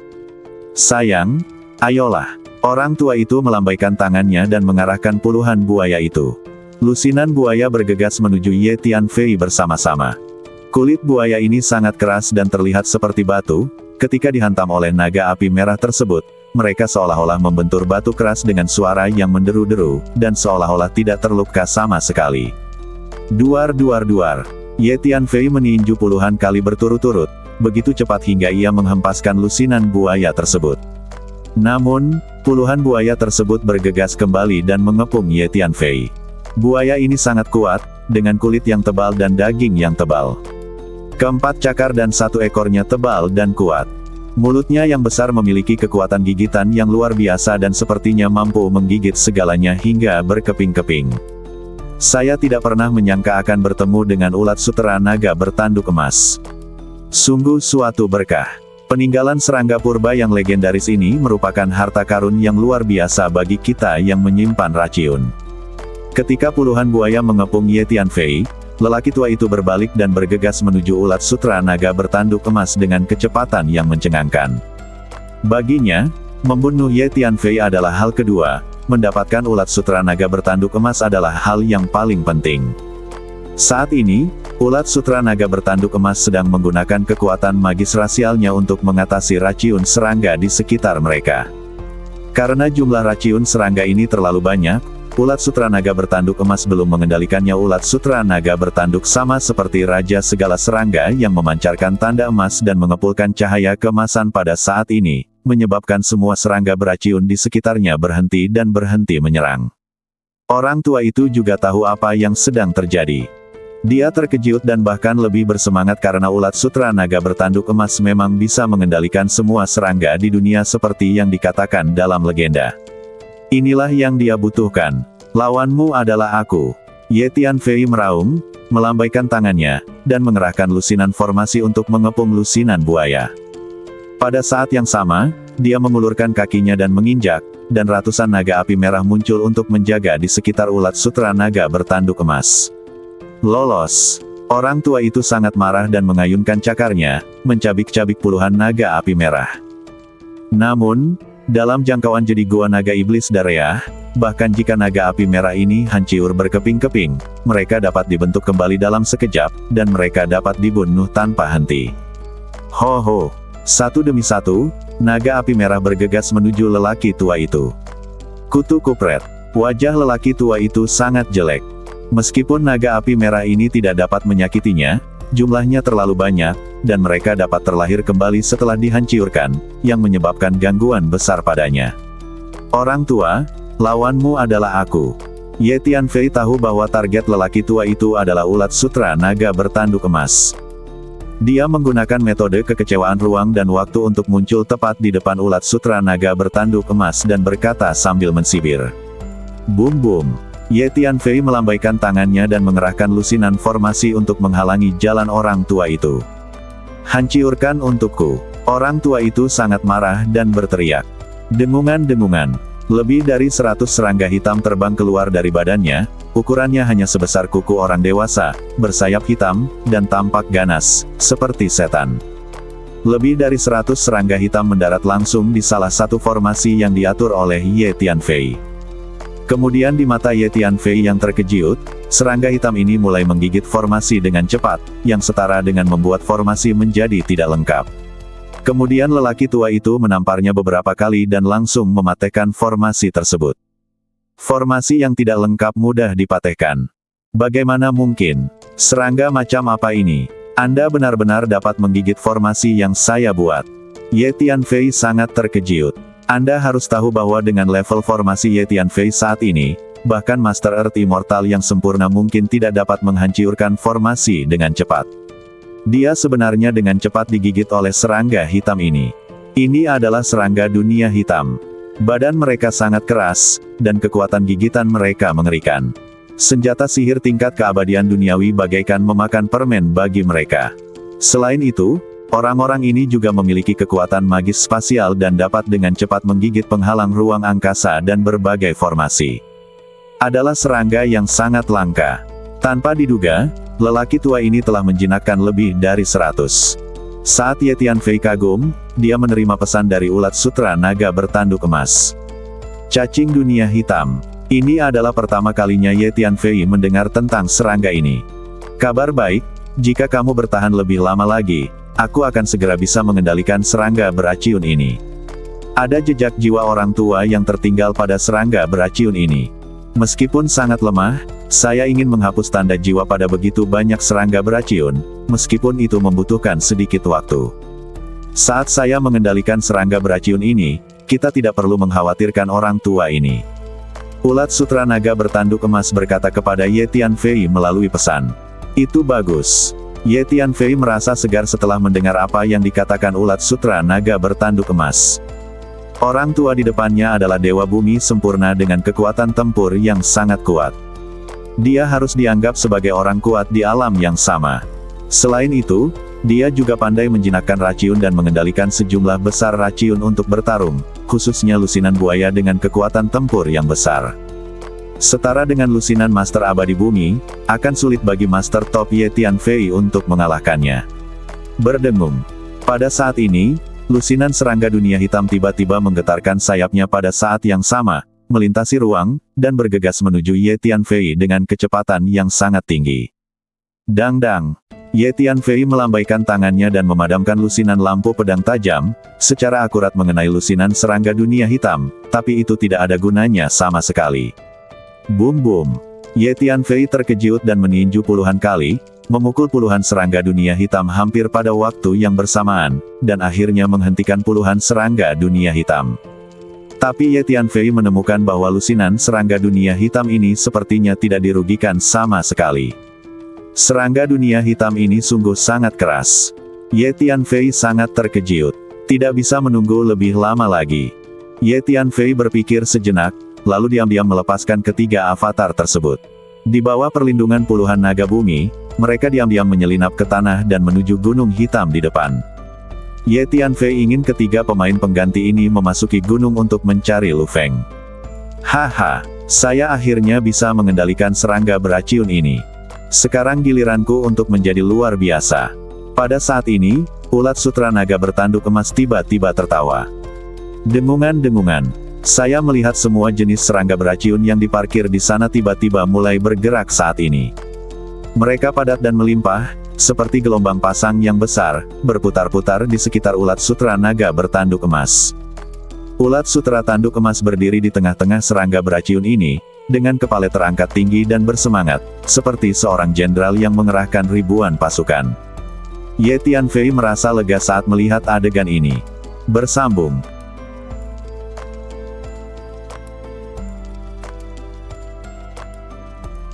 Sayang, ayolah. Orang tua itu melambaikan tangannya dan mengarahkan puluhan buaya itu. Lusinan buaya bergegas menuju Ye Tianfei bersama-sama. Kulit buaya ini sangat keras dan terlihat seperti batu, ketika dihantam oleh naga api merah tersebut, mereka seolah-olah membentur batu keras dengan suara yang menderu-deru, dan seolah-olah tidak terluka sama sekali. Duar-duar-duar. Ye Tianfei meninju puluhan kali berturut-turut, begitu cepat hingga ia menghempaskan lusinan buaya tersebut. Namun, puluhan buaya tersebut bergegas kembali dan mengepung Ye Tianfei. Buaya ini sangat kuat, dengan kulit yang tebal dan daging yang tebal. Keempat cakar dan 1 ekornya tebal dan kuat. Mulutnya yang besar memiliki kekuatan gigitan yang luar biasa dan sepertinya mampu menggigit segalanya hingga berkeping-keping. Saya tidak pernah menyangka akan bertemu dengan ulat sutera naga bertanduk emas. Sungguh suatu berkah. Peninggalan serangga purba yang legendaris ini merupakan harta karun yang luar biasa bagi kita yang menyimpan racun. Ketika puluhan buaya mengepung Ye Tianfei, lelaki tua itu berbalik dan bergegas menuju ulat sutera naga bertanduk emas dengan kecepatan yang mencengangkan. Baginya, membunuh Ye Tianfei adalah hal kedua, mendapatkan ulat sutera naga bertanduk emas adalah hal yang paling penting. Saat ini, ulat sutera naga bertanduk emas sedang menggunakan kekuatan magis rasialnya untuk mengatasi racun serangga di sekitar mereka. Karena jumlah racun serangga ini terlalu banyak, ulat sutera naga bertanduk emas belum mengendalikannya. Ulat sutera naga bertanduk sama seperti raja segala serangga yang memancarkan tanda emas dan mengepulkan cahaya keemasan pada saat ini, menyebabkan semua serangga beracun di sekitarnya berhenti dan berhenti menyerang. Orang tua itu juga tahu apa yang sedang terjadi. Dia terkejut dan bahkan lebih bersemangat karena ulat sutera naga bertanduk emas memang bisa mengendalikan semua serangga di dunia seperti yang dikatakan dalam legenda. Inilah yang dia butuhkan. Lawanmu adalah aku. Ye Tianfei meraung, melambaikan tangannya, dan mengerahkan lusinan formasi untuk mengepung lusinan buaya. Pada saat yang sama, dia mengulurkan kakinya dan menginjak, dan ratusan naga api merah muncul untuk menjaga di sekitar ulat sutera naga bertanduk emas. Lolos. Orang tua itu sangat marah dan mengayunkan cakarnya, mencabik-cabik puluhan naga api merah. Namun, dalam jangkauan jadi gua naga iblis Dareah, bahkan jika naga api merah ini hancur berkeping-keping, mereka dapat dibentuk kembali dalam sekejap, dan mereka dapat dibunuh tanpa henti. Ho-ho! Satu demi satu, naga api merah bergegas menuju lelaki tua itu. Kutu kupret. Wajah lelaki tua itu sangat jelek. Meskipun naga api merah ini tidak dapat menyakitinya, jumlahnya terlalu banyak, dan mereka dapat terlahir kembali setelah dihancurkan, yang menyebabkan gangguan besar padanya. Orang tua, lawanmu adalah aku. Ye Tianfei tahu bahwa target lelaki tua itu adalah ulat sutera naga bertanduk emas. Dia menggunakan metode kekecewaan ruang dan waktu untuk muncul tepat di depan ulat sutera naga bertanduk emas dan berkata sambil mensibir. Bum-bum. Ye Tianfei melambaikan tangannya dan mengerahkan lusinan formasi untuk menghalangi jalan orang tua itu. Hancurkan untukku. Orang tua itu sangat marah dan berteriak. Dengungan-dengungan. Lebih dari 100 serangga hitam terbang keluar dari badannya, ukurannya hanya sebesar kuku orang dewasa, bersayap hitam, dan tampak ganas, seperti setan. Lebih dari 100 serangga hitam mendarat langsung di salah satu formasi yang diatur oleh Ye Tianfei. Kemudian di mata Ye Tianfei yang terkejut, serangga hitam ini mulai menggigit formasi dengan cepat, yang setara dengan membuat formasi menjadi tidak lengkap. Kemudian lelaki tua itu menamparnya beberapa kali dan langsung mematahkan formasi tersebut. Formasi yang tidak lengkap mudah dipatahkan. Bagaimana mungkin? Serangga macam apa ini? Anda benar-benar dapat menggigit formasi yang saya buat. Ye Tianfei sangat terkejut. Anda harus tahu bahwa dengan level formasi Ye Tianfei saat ini, bahkan Master Earth Immortal yang sempurna mungkin tidak dapat menghancurkan formasi dengan cepat. Dia sebenarnya dengan cepat digigit oleh serangga hitam ini. Ini adalah serangga dunia hitam. Badan mereka sangat keras, dan kekuatan gigitan mereka mengerikan. Senjata sihir tingkat keabadian duniawi bagaikan memakan permen bagi mereka. Selain itu, orang-orang ini juga memiliki kekuatan magis spasial dan dapat dengan cepat menggigit penghalang ruang angkasa dan berbagai formasi. Adalah serangga yang sangat langka. Tanpa diduga, lelaki tua ini telah menjinakkan lebih dari 100. Saat Ye Tianfei kagum, dia menerima pesan dari ulat sutra naga bertanduk emas. Cacing dunia hitam. Ini adalah pertama kalinya Ye Tianfei mendengar tentang serangga ini. Kabar baik, jika kamu bertahan lebih lama lagi, aku akan segera bisa mengendalikan serangga beraciun ini. Ada jejak jiwa orang tua yang tertinggal pada serangga beraciun ini. Meskipun sangat lemah, saya ingin menghapus tanda jiwa pada begitu banyak serangga beraciun, meskipun itu membutuhkan sedikit waktu. Saat saya mengendalikan serangga beraciun ini, kita tidak perlu mengkhawatirkan orang tua ini. Ulat sutra naga bertanduk emas berkata kepada Ye Tianfei melalui pesan. Itu bagus. Ye Tianfei merasa segar setelah mendengar apa yang dikatakan ulat sutra naga bertanduk emas. Orang tua di depannya adalah Dewa Bumi sempurna dengan kekuatan tempur yang sangat kuat. Dia harus dianggap sebagai orang kuat di alam yang sama. Selain itu, dia juga pandai menjinakkan raciun dan mengendalikan sejumlah besar raciun untuk bertarung, khususnya lusinan buaya dengan kekuatan tempur yang besar. Setara dengan lusinan Master Abadi Bumi, akan sulit bagi Master Top Ye Tianfei untuk mengalahkannya. Berdengung. Pada saat ini, lusinan serangga dunia hitam tiba-tiba menggetarkan sayapnya pada saat yang sama, melintasi ruang, dan bergegas menuju Ye Tianfei dengan kecepatan yang sangat tinggi. Dang-dang. Ye Tianfei melambaikan tangannya dan memadamkan lusinan lampu pedang tajam, secara akurat mengenai lusinan serangga dunia hitam, tapi itu tidak ada gunanya sama sekali. Boom-boom. Ye Tianfei terkejut dan meninju puluhan kali, memukul puluhan serangga dunia hitam hampir pada waktu yang bersamaan, dan akhirnya menghentikan puluhan serangga dunia hitam. Tapi Ye Tianfei menemukan bahwa lusinan serangga dunia hitam ini sepertinya tidak dirugikan sama sekali. Serangga dunia hitam ini sungguh sangat keras. Ye Tianfei sangat terkejut. Tidak bisa menunggu lebih lama lagi. Ye Tianfei berpikir sejenak, lalu diam-diam melepaskan ketiga avatar tersebut. Di bawah perlindungan puluhan naga bumi, mereka diam-diam menyelinap ke tanah dan menuju gunung hitam di depan. Ye Tianfei ingin ketiga pemain pengganti ini memasuki gunung untuk mencari Lu Feng. Haha, saya akhirnya bisa mengendalikan serangga beraciun ini. Sekarang giliranku untuk menjadi luar biasa. Pada saat ini, ulat sutra naga bertanduk emas tiba-tiba tertawa. Dengungan-dengungan. Saya melihat semua jenis serangga beraciun yang diparkir di sana tiba-tiba mulai bergerak saat ini. Mereka padat dan melimpah, seperti gelombang pasang yang besar, berputar-putar di sekitar ulat sutra naga bertanduk emas. Ulat sutra tanduk emas berdiri di tengah-tengah serangga beraciun ini, dengan kepala terangkat tinggi dan bersemangat, seperti seorang jenderal yang mengerahkan ribuan pasukan. Ye Tianfei merasa lega saat melihat adegan ini. Bersambung.